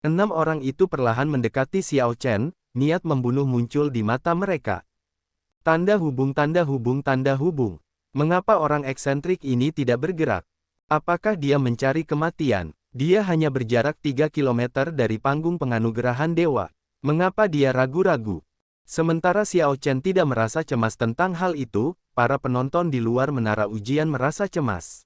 6 orang itu perlahan mendekati Xiao Chen, niat membunuh muncul di mata mereka. Tanda hubung, tanda hubung, tanda hubung. Mengapa orang eksentrik ini tidak bergerak? Apakah dia mencari kematian? Dia hanya berjarak 3 kilometer dari panggung penganugerahan dewa. Mengapa dia ragu-ragu? Sementara Xiao Chen tidak merasa cemas tentang hal itu, para penonton di luar menara ujian merasa cemas.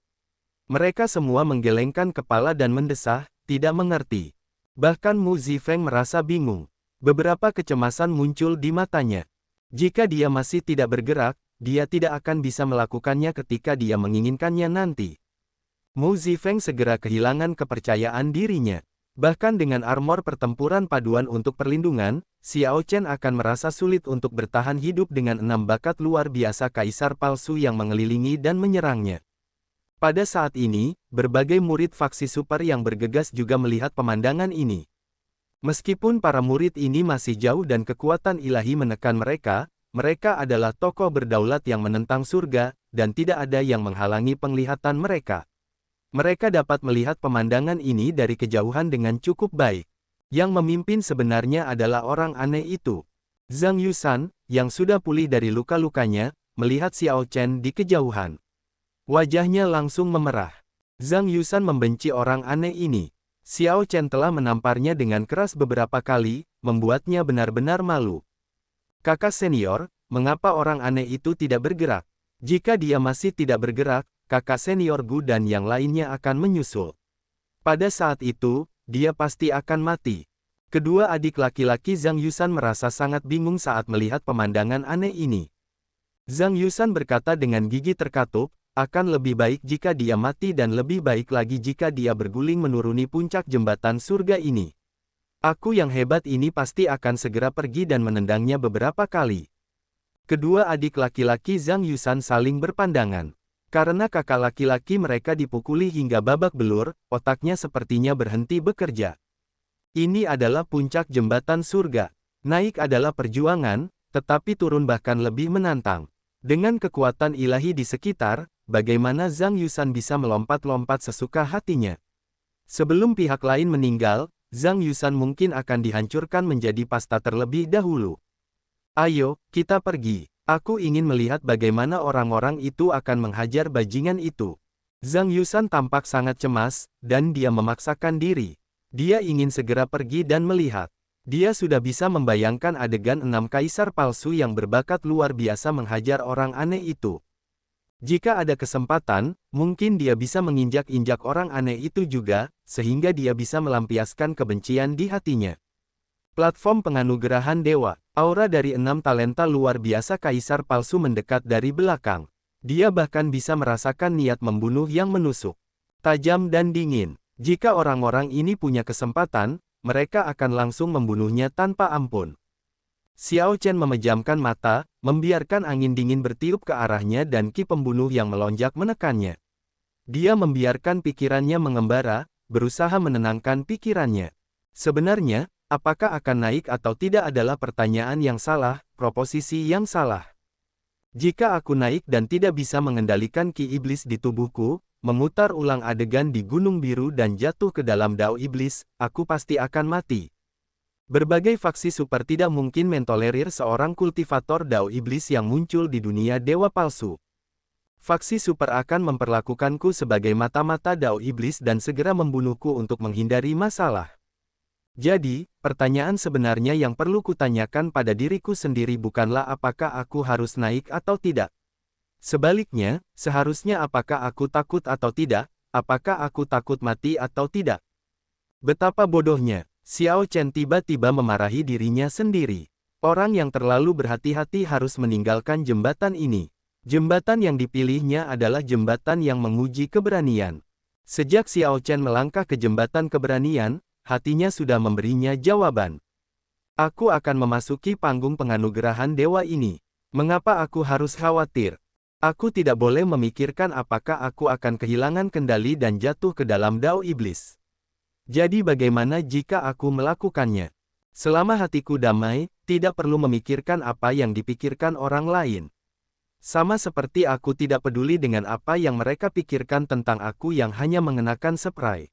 Mereka semua menggelengkan kepala dan mendesah, tidak mengerti. Bahkan Mu Zifeng merasa bingung. Beberapa kecemasan muncul di matanya. Jika dia masih tidak bergerak, dia tidak akan bisa melakukannya ketika dia menginginkannya nanti. Mu Zifeng segera kehilangan kepercayaan dirinya. Bahkan dengan armor pertempuran paduan untuk perlindungan, Xiao Chen akan merasa sulit untuk bertahan hidup dengan 6 bakat luar biasa kaisar palsu yang mengelilingi dan menyerangnya. Pada saat ini, berbagai murid faksi super yang bergegas juga melihat pemandangan ini. Meskipun para murid ini masih jauh dan kekuatan ilahi menekan mereka, mereka adalah tokoh berdaulat yang menentang surga, dan tidak ada yang menghalangi penglihatan mereka. Mereka dapat melihat pemandangan ini dari kejauhan dengan cukup baik. Yang memimpin sebenarnya adalah orang aneh itu. Zhang Yusan, yang sudah pulih dari luka-lukanya, melihat Xiao Chen di kejauhan. Wajahnya langsung memerah. Zhang Yusan membenci orang aneh ini. Xiao Chen telah menamparnya dengan keras beberapa kali, membuatnya benar-benar malu. Kakak senior, mengapa orang aneh itu tidak bergerak? Jika dia masih tidak bergerak, kakak senior Gu dan yang lainnya akan menyusul. Pada saat itu, dia pasti akan mati. Kedua adik laki-laki Zhang Yusan merasa sangat bingung saat melihat pemandangan aneh ini. Zhang Yusan berkata dengan gigi terkatup, akan lebih baik jika dia mati dan lebih baik lagi jika dia berguling menuruni puncak jembatan surga ini. Aku yang hebat ini pasti akan segera pergi dan menendangnya beberapa kali. Kedua adik laki-laki Zhang Yusan saling berpandangan. Karena kakak laki-laki mereka dipukuli hingga babak belur, otaknya sepertinya berhenti bekerja. Ini adalah puncak jembatan surga. Naik adalah perjuangan, tetapi turun bahkan lebih menantang. Dengan kekuatan ilahi di sekitar, bagaimana Zhang Yusan bisa melompat-lompat sesuka hatinya? Sebelum pihak lain meninggal, Zhang Yusan mungkin akan dihancurkan menjadi pasta terlebih dahulu. Ayo, kita pergi. Aku ingin melihat bagaimana orang-orang itu akan menghajar bajingan itu. Zhang Yusan tampak sangat cemas, dan dia memaksakan diri. Dia ingin segera pergi dan melihat. Dia sudah bisa membayangkan adegan 6 kaisar palsu yang berbakat luar biasa menghajar orang aneh itu. Jika ada kesempatan, mungkin dia bisa menginjak-injak orang aneh itu juga, sehingga dia bisa melampiaskan kebencian di hatinya. Platform penganugerahan dewa, aura dari 6 talenta luar biasa kaisar palsu mendekat dari belakang. Dia bahkan bisa merasakan niat membunuh yang menusuk. Tajam dan dingin. Jika orang-orang ini punya kesempatan, mereka akan langsung membunuhnya tanpa ampun. Xiao Chen memejamkan mata, membiarkan angin dingin bertiup ke arahnya dan ki pembunuh yang melonjak menekannya. Dia membiarkan pikirannya mengembara, berusaha menenangkan pikirannya. Sebenarnya, apakah akan naik atau tidak adalah pertanyaan yang salah, proposisi yang salah. Jika aku naik dan tidak bisa mengendalikan ki iblis di tubuhku, memutar ulang adegan di Gunung Biru dan jatuh ke dalam Dao Iblis, aku pasti akan mati. Berbagai faksi super tidak mungkin mentolerir seorang kultivator Dao Iblis yang muncul di dunia dewa palsu. Faksi super akan memperlakukanku sebagai mata-mata Dao Iblis dan segera membunuhku untuk menghindari masalah. Jadi, pertanyaan sebenarnya yang perlu kutanyakan pada diriku sendiri bukanlah apakah aku harus naik atau tidak. Sebaliknya, seharusnya apakah aku takut atau tidak, apakah aku takut mati atau tidak. Betapa bodohnya, Xiao Chen tiba-tiba memarahi dirinya sendiri. Orang yang terlalu berhati-hati harus meninggalkan jembatan ini. Jembatan yang dipilihnya adalah jembatan yang menguji keberanian. Sejak Xiao Chen melangkah ke jembatan keberanian, hatinya sudah memberinya jawaban. Aku akan memasuki panggung penganugerahan dewa ini. Mengapa aku harus khawatir? Aku tidak boleh memikirkan apakah aku akan kehilangan kendali dan jatuh ke dalam Dao Iblis. Jadi bagaimana jika aku melakukannya? Selama hatiku damai, tidak perlu memikirkan apa yang dipikirkan orang lain. Sama seperti aku tidak peduli dengan apa yang mereka pikirkan tentang aku yang hanya mengenakan spray.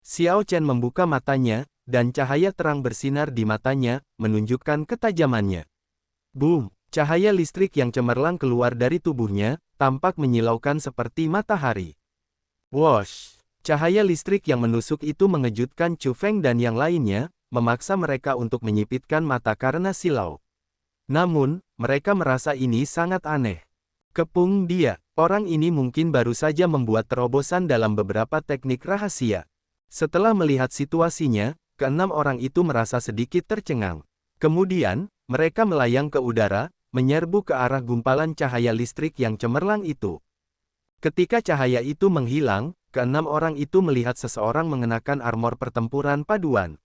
Xiao Chen membuka matanya, dan cahaya terang bersinar di matanya, menunjukkan ketajamannya. Boom! Cahaya listrik yang cemerlang keluar dari tubuhnya, tampak menyilaukan seperti matahari. Wosh! Cahaya listrik yang menusuk itu mengejutkan Chu Feng dan yang lainnya, memaksa mereka untuk menyipitkan mata karena silau. Namun, mereka merasa ini sangat aneh. Kepung dia, orang ini mungkin baru saja membuat terobosan dalam beberapa teknik rahasia. Setelah melihat situasinya, keenam orang itu merasa sedikit tercengang. Kemudian, mereka melayang ke udara, menyerbu ke arah gumpalan cahaya listrik yang cemerlang itu. Ketika cahaya itu menghilang, keenam orang itu melihat seseorang mengenakan armor pertempuran paduan.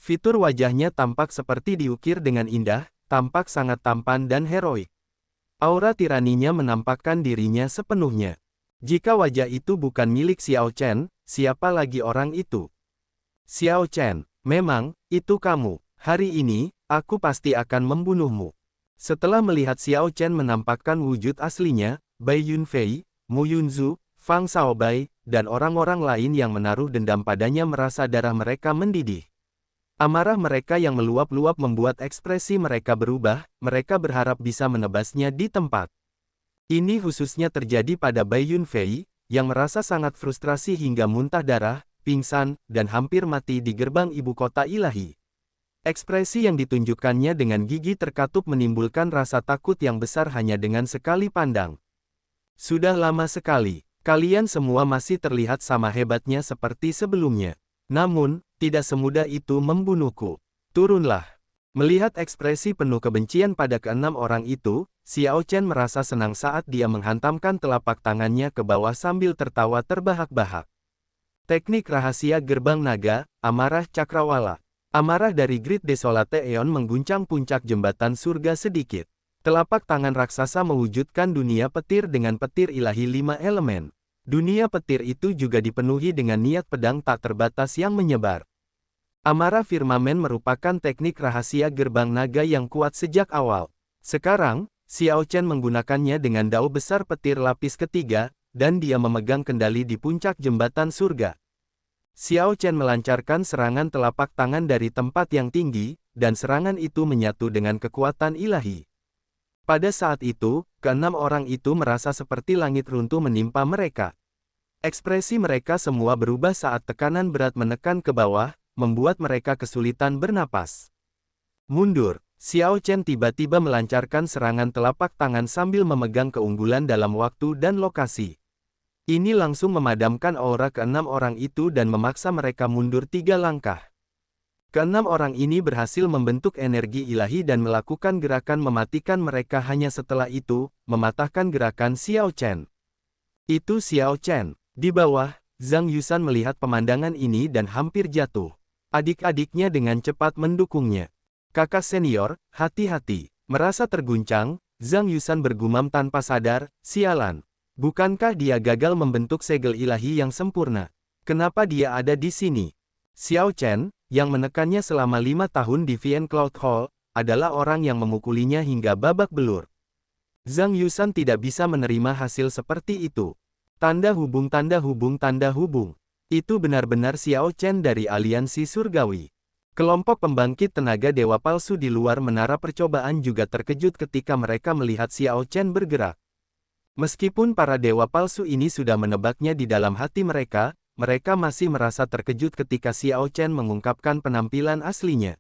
Fitur wajahnya tampak seperti diukir dengan indah, tampak sangat tampan dan heroik. Aura tiraninya menampakkan dirinya sepenuhnya. Jika wajah itu bukan milik Xiao Chen, siapa lagi orang itu? Xiao Chen, memang, itu kamu. Hari ini, aku pasti akan membunuhmu. Setelah melihat Xiao Chen menampakkan wujud aslinya, Bai Yunfei, Mu Yunzu, Fang Shaobai, dan orang-orang lain yang menaruh dendam padanya merasa darah mereka mendidih. Amarah mereka yang meluap-luap membuat ekspresi mereka berubah, mereka berharap bisa menebasnya di tempat. Ini khususnya terjadi pada Bai Yunfei, yang merasa sangat frustrasi hingga muntah darah, pingsan, dan hampir mati di gerbang ibu kota ilahi. Ekspresi yang ditunjukkannya dengan gigi terkatup menimbulkan rasa takut yang besar hanya dengan sekali pandang. Sudah lama sekali, kalian semua masih terlihat sama hebatnya seperti sebelumnya. Namun, tidak semudah itu membunuhku. Turunlah. Melihat ekspresi penuh kebencian pada keenam orang itu, Xiao Chen merasa senang saat dia menghantamkan telapak tangannya ke bawah sambil tertawa terbahak-bahak. Teknik rahasia gerbang naga, amarah cakrawala. Amarah dari Great Desolate Aeon mengguncang puncak jembatan surga sedikit. Telapak tangan raksasa mewujudkan dunia petir dengan petir ilahi 5 elemen. Dunia petir itu juga dipenuhi dengan niat pedang tak terbatas yang menyebar. Amarah firmamen merupakan teknik rahasia gerbang naga yang kuat sejak awal. Sekarang, Xiao Chen menggunakannya dengan dao besar petir lapis ketiga, dan dia memegang kendali di puncak jembatan surga. Xiao Chen melancarkan serangan telapak tangan dari tempat yang tinggi, dan serangan itu menyatu dengan kekuatan ilahi. Pada saat itu, keenam orang itu merasa seperti langit runtuh menimpa mereka. Ekspresi mereka semua berubah saat tekanan berat menekan ke bawah, membuat mereka kesulitan bernapas. Mundur, Xiao Chen tiba-tiba melancarkan serangan telapak tangan sambil memegang keunggulan dalam waktu dan lokasi. Ini langsung memadamkan aura keenam orang itu dan memaksa mereka mundur 3 langkah. Keenam orang ini berhasil membentuk energi ilahi dan melakukan gerakan mematikan mereka hanya setelah itu, mematahkan gerakan Xiao Chen. Itu Xiao Chen. Di bawah, Zhang Yusan melihat pemandangan ini dan hampir jatuh. Adik-adiknya dengan cepat mendukungnya. Kakak senior, hati-hati. Merasa terguncang, Zhang Yusan bergumam tanpa sadar, sialan. Bukankah dia gagal membentuk segel ilahi yang sempurna? Kenapa dia ada di sini? Xiao Chen, yang menekannya selama 5 tahun di Vian Cloud Hall, adalah orang yang memukulinya hingga babak belur. Zhang Yusan tidak bisa menerima hasil seperti itu. Tanda hubung tanda hubung tanda hubung. Itu benar-benar Xiao Chen dari aliansi surgawi. Kelompok pembangkit tenaga dewa palsu di luar menara percobaan juga terkejut ketika mereka melihat Xiao Chen bergerak. Meskipun para dewa palsu ini sudah menebaknya di dalam hati mereka, mereka masih merasa terkejut ketika Xiao Chen mengungkapkan penampilan aslinya.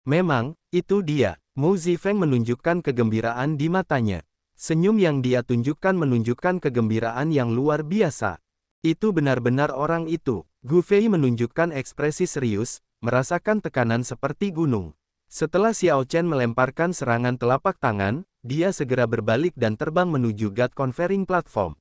Memang, itu dia. Mu Zifeng menunjukkan kegembiraan di matanya. Senyum yang dia tunjukkan menunjukkan kegembiraan yang luar biasa. Itu benar-benar orang itu. Gu Fei menunjukkan ekspresi serius, merasakan tekanan seperti gunung. Setelah Xiao Chen melemparkan serangan telapak tangan, dia segera berbalik dan terbang menuju God Conferring Platform.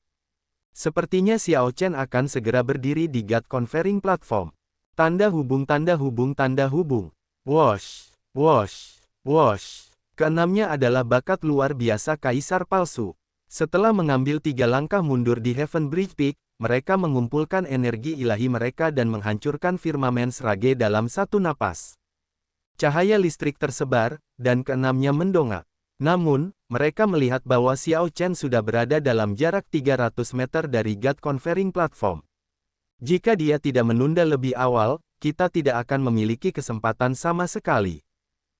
Sepertinya Xiao Chen akan segera berdiri di God Conferring Platform. Tanda hubung tanda hubung tanda hubung. Wosh, wosh, wosh. Keenamnya adalah bakat luar biasa kaisar palsu. Setelah mengambil 3 langkah mundur di Heaven Bridge Peak, mereka mengumpulkan energi ilahi mereka dan menghancurkan firmamen Srage dalam satu napas. Cahaya listrik tersebar, dan keenamnya mendongak. Namun, mereka melihat bahwa Xiao Chen sudah berada dalam jarak 300 meter dari God Conferring Platform. Jika dia tidak menunda lebih awal, kita tidak akan memiliki kesempatan sama sekali.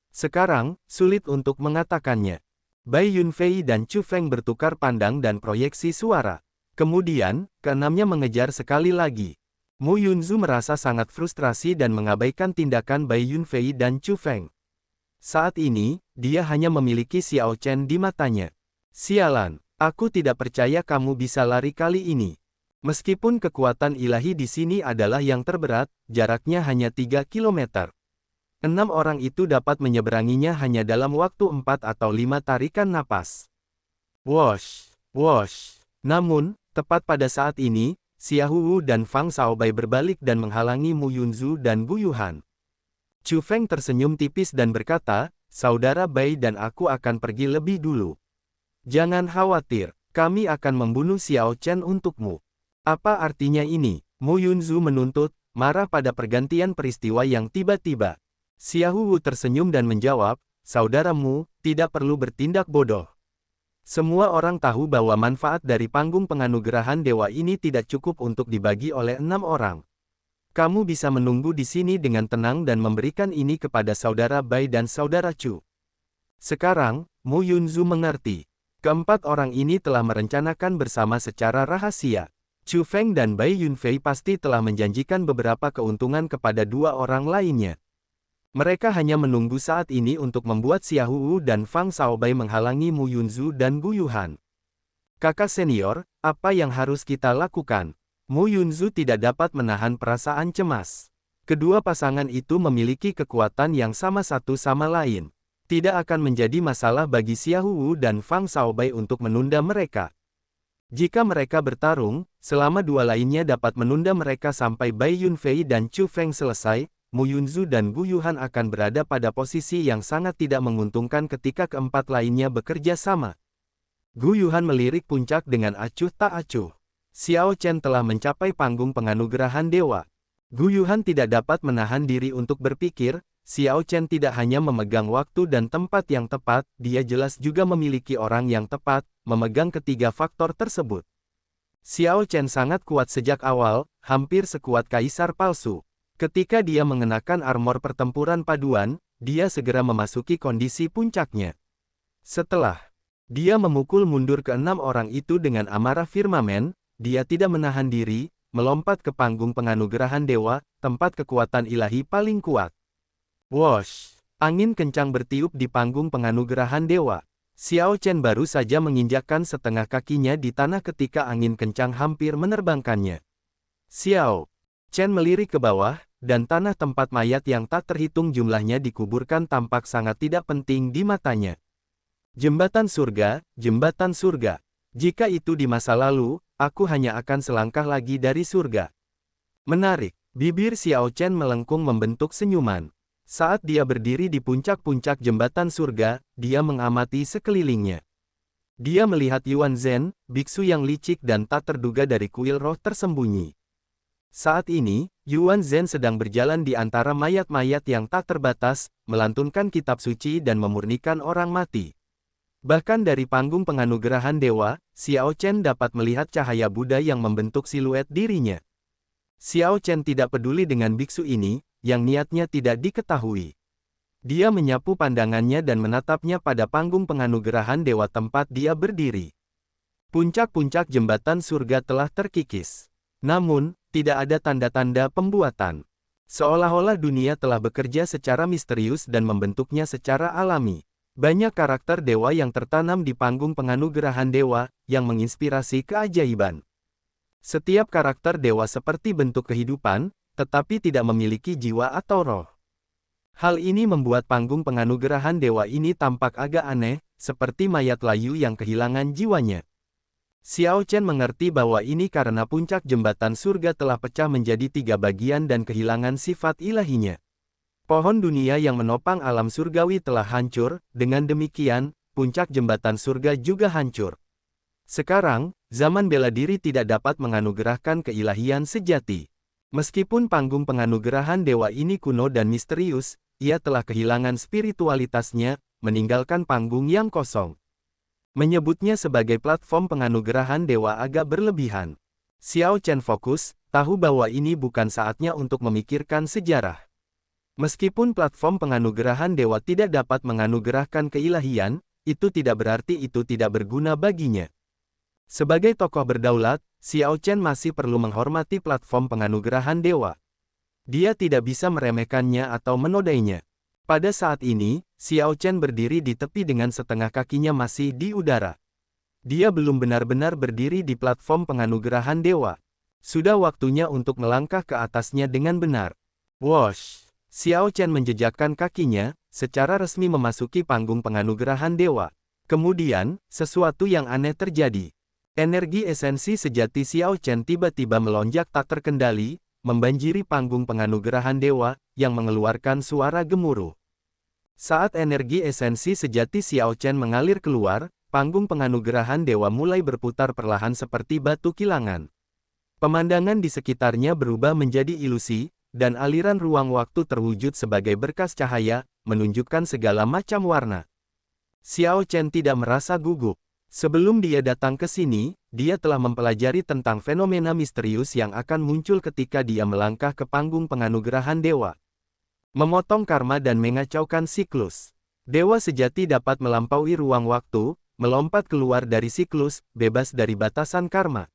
Sekarang, sulit untuk mengatakannya. Bai Yunfei dan Chu Feng bertukar pandang dan proyeksi suara. Kemudian, keenamnya mengejar sekali lagi. Mu Yunzu merasa sangat frustrasi dan mengabaikan tindakan Bai Yunfei dan Chu Feng. Saat ini, dia hanya memiliki Xiao Chen di matanya. Sialan, aku tidak percaya kamu bisa lari kali ini. Meskipun kekuatan ilahi di sini adalah yang terberat, jaraknya hanya 3 kilometer. 6 orang itu dapat menyeberanginya hanya dalam waktu 4 atau 5 tarikan napas. Wosh, wosh. Namun, tepat pada saat ini, Xia Hu dan Fang Xiaobai berbalik dan menghalangi Mu Yunzu dan Gu Yuhan. Chu Feng tersenyum tipis dan berkata, "Saudara Bai dan aku akan pergi lebih dulu. Jangan khawatir, kami akan membunuh Xiao Chen untukmu." Apa artinya ini? Mu Yunzu menuntut, marah pada pergantian peristiwa yang tiba-tiba. Xia Hu tersenyum dan menjawab, "Saudaramu, tidak perlu bertindak bodoh. Semua orang tahu bahwa manfaat dari panggung penganugerahan dewa ini tidak cukup untuk dibagi oleh 6 orang. Kamu bisa menunggu di sini dengan tenang dan memberikan ini kepada saudara Bai dan saudara Chu." Sekarang, Mu Yunzu mengerti. Keempat orang ini telah merencanakan bersama secara rahasia. Chu Feng dan Bai Yunfei pasti telah menjanjikan beberapa keuntungan kepada 2 orang lainnya. Mereka hanya menunggu saat ini untuk membuat Xia Hu dan Fang Xiaobai menghalangi Mu Yunzu dan Gu Yuhan. "Kakak senior, apa yang harus kita lakukan?" Mu Yunzu tidak dapat menahan perasaan cemas. Kedua pasangan itu memiliki kekuatan yang sama satu sama lain. Tidak akan menjadi masalah bagi Xia Hu dan Fang Xiaobai untuk menunda mereka. Jika mereka bertarung, selama 2 lainnya dapat menunda mereka sampai Bai Yunfei dan Chu Feng selesai, Mu Yunzu dan Gu Yuhan akan berada pada posisi yang sangat tidak menguntungkan ketika keempat lainnya bekerja sama. Gu Yuhan melirik puncak dengan acuh tak acuh. Xiao Chen telah mencapai panggung penganugerahan dewa. Gu Yuhan tidak dapat menahan diri untuk berpikir, Xiao Chen tidak hanya memegang waktu dan tempat yang tepat, dia jelas juga memiliki orang yang tepat, memegang ketiga faktor tersebut. Xiao Chen sangat kuat sejak awal, hampir sekuat kaisar palsu. Ketika dia mengenakan armor pertempuran paduan, dia segera memasuki kondisi puncaknya. Setelah dia memukul mundur ke-6 orang itu dengan amarah firmamen, dia tidak menahan diri, melompat ke panggung penganugerahan dewa, tempat kekuatan ilahi paling kuat. Wosh! Angin kencang bertiup di panggung penganugerahan dewa. Xiao Chen baru saja menginjakkan setengah kakinya di tanah ketika angin kencang hampir menerbangkannya. Xiao Chen melirik ke bawah, dan tanah tempat mayat yang tak terhitung jumlahnya dikuburkan tampak sangat tidak penting di matanya. Jembatan surga, jembatan surga. Jika itu di masa lalu, aku hanya akan selangkah lagi dari surga. Menarik, bibir Xiao Chen melengkung membentuk senyuman. Saat dia berdiri di puncak-puncak jembatan surga, dia mengamati sekelilingnya. Dia melihat Yuan Zhen, biksu yang licik dan tak terduga dari kuil roh tersembunyi. Saat ini, Yuan Zhen sedang berjalan di antara mayat-mayat yang tak terbatas, melantunkan kitab suci dan memurnikan orang mati. Bahkan dari panggung penganugerahan dewa, Xiao Chen dapat melihat cahaya Buddha yang membentuk siluet dirinya. Xiao Chen tidak peduli dengan biksu ini, yang niatnya tidak diketahui. Dia menyapu pandangannya dan menatapnya pada panggung penganugerahan dewa tempat dia berdiri. Puncak-puncak jembatan surga telah terkikis. Namun, tidak ada tanda-tanda pembuatan. Seolah-olah dunia telah bekerja secara misterius dan membentuknya secara alami. Banyak karakter dewa yang tertanam di panggung penganugerahan dewa, yang menginspirasi keajaiban. Setiap karakter dewa seperti bentuk kehidupan, tetapi tidak memiliki jiwa atau roh. Hal ini membuat panggung penganugerahan dewa ini tampak agak aneh, seperti mayat layu yang kehilangan jiwanya. Xiao Chen mengerti bahwa ini karena puncak jembatan surga telah pecah menjadi 3 bagian dan kehilangan sifat ilahinya. Pohon dunia yang menopang alam surgawi telah hancur, dengan demikian, puncak jembatan surga juga hancur. Sekarang, zaman bela diri tidak dapat menganugerahkan keilahian sejati. Meskipun panggung penganugerahan dewa ini kuno dan misterius, ia telah kehilangan spiritualitasnya, meninggalkan panggung yang kosong. Menyebutnya sebagai platform penganugerahan dewa agak berlebihan. Xiao Chen fokus, tahu bahwa ini bukan saatnya untuk memikirkan sejarah. Meskipun platform penganugerahan dewa tidak dapat menganugerahkan keilahian, itu tidak berarti itu tidak berguna baginya. Sebagai tokoh berdaulat, Xiao Chen masih perlu menghormati platform penganugerahan dewa. Dia tidak bisa meremehkannya atau menodainya. Pada saat ini, Xiao Chen berdiri di tepi dengan setengah kakinya masih di udara. Dia belum benar-benar berdiri di platform penganugerahan dewa. Sudah waktunya untuk melangkah ke atasnya dengan benar. Wosh! Xiao Chen menjejakkan kakinya, secara resmi memasuki panggung penganugerahan dewa. Kemudian, sesuatu yang aneh terjadi. Energi esensi sejati Xiao Chen tiba-tiba melonjak tak terkendali, membanjiri panggung penganugerahan dewa, yang mengeluarkan suara gemuruh. Saat energi esensi sejati Xiao Chen mengalir keluar, panggung penganugerahan dewa mulai berputar perlahan seperti batu kilangan. Pemandangan di sekitarnya berubah menjadi ilusi, dan aliran ruang waktu terwujud sebagai berkas cahaya, menunjukkan segala macam warna. Xiao Chen tidak merasa gugup. Sebelum dia datang ke sini, dia telah mempelajari tentang fenomena misterius yang akan muncul ketika dia melangkah ke panggung penganugerahan dewa. Memotong karma dan mengacaukan siklus. Dewa sejati dapat melampaui ruang waktu, melompat keluar dari siklus, bebas dari batasan karma.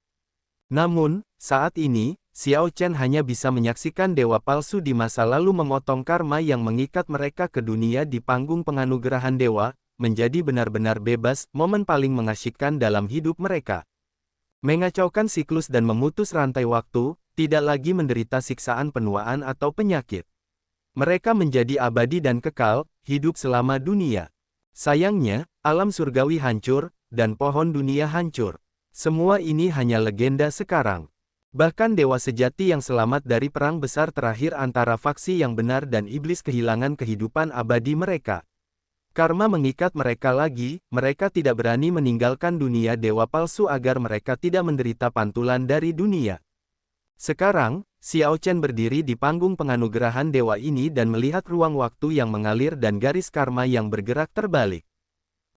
Namun, saat ini, Xiao Chen hanya bisa menyaksikan dewa palsu di masa lalu memotong karma yang mengikat mereka ke dunia di panggung penganugerahan dewa, menjadi benar-benar bebas, momen paling mengasyikkan dalam hidup mereka. Mengacaukan siklus dan memutus rantai waktu, tidak lagi menderita siksaan penuaan atau penyakit. Mereka menjadi abadi dan kekal, hidup selama dunia. Sayangnya, alam surgawi hancur, dan pohon dunia hancur. Semua ini hanya legenda sekarang. Bahkan dewa sejati yang selamat dari perang besar terakhir antara faksi yang benar dan iblis kehilangan kehidupan abadi mereka. Karma mengikat mereka lagi, mereka tidak berani meninggalkan dunia dewa palsu agar mereka tidak menderita pantulan dari dunia. Sekarang, Xiao Chen berdiri di panggung penganugerahan dewa ini dan melihat ruang waktu yang mengalir dan garis karma yang bergerak terbalik.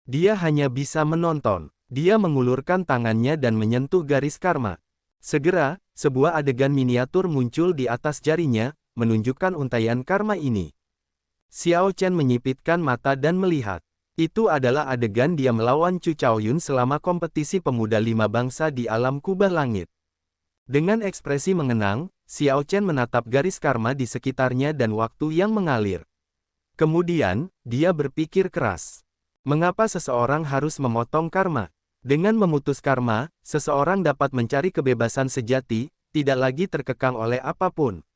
Dia hanya bisa menonton. Dia mengulurkan tangannya dan menyentuh garis karma. Segera, sebuah adegan miniatur muncul di atas jarinya, menunjukkan untaian karma ini. Xiao Chen menyipitkan mata dan melihat. Itu adalah adegan dia melawan Chu Chaoyun selama kompetisi pemuda 5 bangsa di alam kubah langit. Dengan ekspresi mengenang, Xiao Chen menatap garis karma di sekitarnya dan waktu yang mengalir. Kemudian, dia berpikir keras. Mengapa seseorang harus memotong karma? Dengan memutus karma, seseorang dapat mencari kebebasan sejati, tidak lagi terkekang oleh apapun.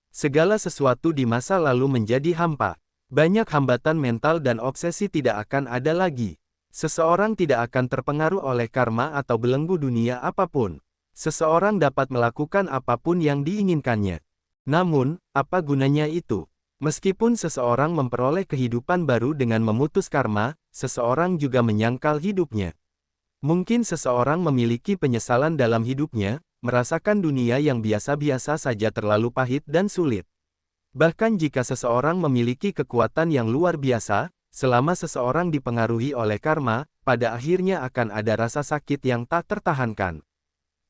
Segala sesuatu di masa lalu menjadi hampa. Banyak hambatan mental dan obsesi tidak akan ada lagi. Seseorang tidak akan terpengaruh oleh karma atau belenggu dunia apapun. Seseorang dapat melakukan apapun yang diinginkannya. Namun, apa gunanya itu? Meskipun seseorang memperoleh kehidupan baru dengan memutus karma, seseorang juga menyangkal hidupnya. Mungkin seseorang memiliki penyesalan dalam hidupnya, merasakan dunia yang biasa-biasa saja terlalu pahit dan sulit. Bahkan jika seseorang memiliki kekuatan yang luar biasa, selama seseorang dipengaruhi oleh karma, pada akhirnya akan ada rasa sakit yang tak tertahankan.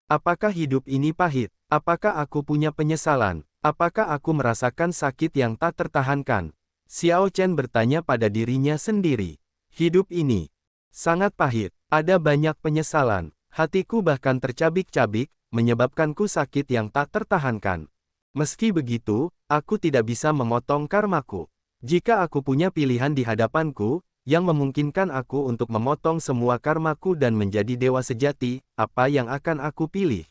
Apakah hidup ini pahit? Apakah aku punya penyesalan? Apakah aku merasakan sakit yang tak tertahankan? Xiao Chen bertanya pada dirinya sendiri. Hidup ini sangat pahit. Ada banyak penyesalan. Hatiku bahkan tercabik-cabik, menyebabkanku sakit yang tak tertahankan. Meski begitu, aku tidak bisa memotong karmaku. Jika aku punya pilihan di hadapanku, yang memungkinkan aku untuk memotong semua karmaku dan menjadi dewa sejati, apa yang akan aku pilih?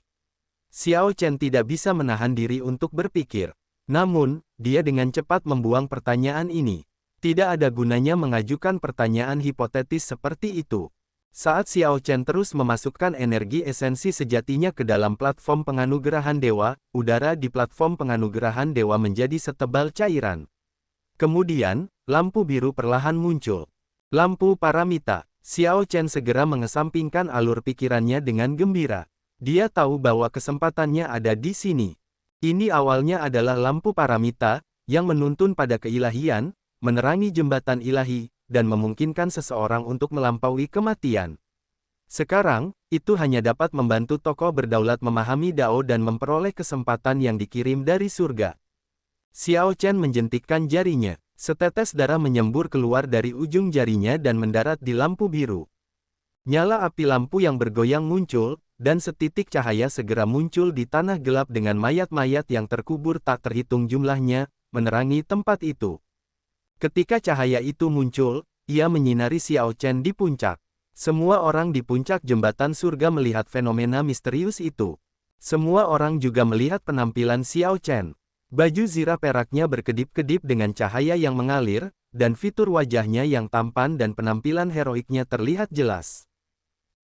Xiao Chen tidak bisa menahan diri untuk berpikir. Namun, dia dengan cepat membuang pertanyaan ini. Tidak ada gunanya mengajukan pertanyaan hipotetis seperti itu. Saat Xiao Chen terus memasukkan energi esensi sejatinya ke dalam platform penganugerahan dewa, udara di platform penganugerahan dewa menjadi setebal cairan. Kemudian, lampu biru perlahan muncul. Lampu paramita. Xiao Chen segera mengesampingkan alur pikirannya dengan gembira. Dia tahu bahwa kesempatannya ada di sini. Ini awalnya adalah lampu paramita, yang menuntun pada keilahian, menerangi jembatan ilahi, dan memungkinkan seseorang untuk melampaui kematian. Sekarang, itu hanya dapat membantu tokoh berdaulat memahami Dao dan memperoleh kesempatan yang dikirim dari surga. Xiao Chen menjentikkan jarinya. Setetes darah menyembur keluar dari ujung jarinya dan mendarat di lampu biru. Nyala api lampu yang bergoyang muncul, dan setitik cahaya segera muncul di tanah gelap dengan mayat-mayat yang terkubur tak terhitung jumlahnya, menerangi tempat itu. Ketika cahaya itu muncul, ia menyinari Xiao Chen di puncak. Semua orang di puncak jembatan surga melihat fenomena misterius itu. Semua orang juga melihat penampilan Xiao Chen. Baju zirah peraknya berkedip-kedip dengan cahaya yang mengalir, dan fitur wajahnya yang tampan dan penampilan heroiknya terlihat jelas.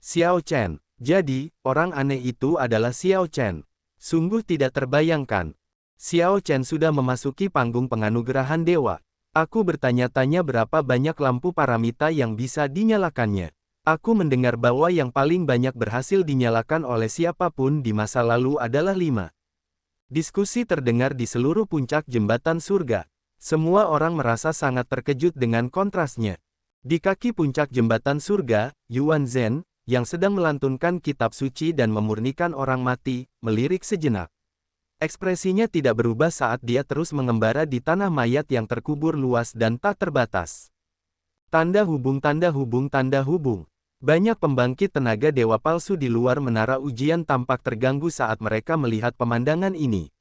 Xiao Chen. Jadi, orang aneh itu adalah Xiao Chen. Sungguh tidak terbayangkan. Xiao Chen sudah memasuki panggung penganugerahan dewa. Aku bertanya-tanya berapa banyak lampu paramita yang bisa dinyalakannya. Aku mendengar bahwa yang paling banyak berhasil dinyalakan oleh siapapun di masa lalu adalah 5. Diskusi terdengar di seluruh puncak jembatan surga. Semua orang merasa sangat terkejut dengan kontrasnya. Di kaki puncak jembatan surga, Yuan Zhen, yang sedang melantunkan kitab suci dan memurnikan orang mati, melirik sejenak. Ekspresinya tidak berubah saat dia terus mengembara di tanah mayat yang terkubur luas dan tak terbatas. Tanda hubung, tanda hubung, tanda hubung. Banyak pembangkit tenaga dewa palsu di luar menara ujian tampak terganggu saat mereka melihat pemandangan ini.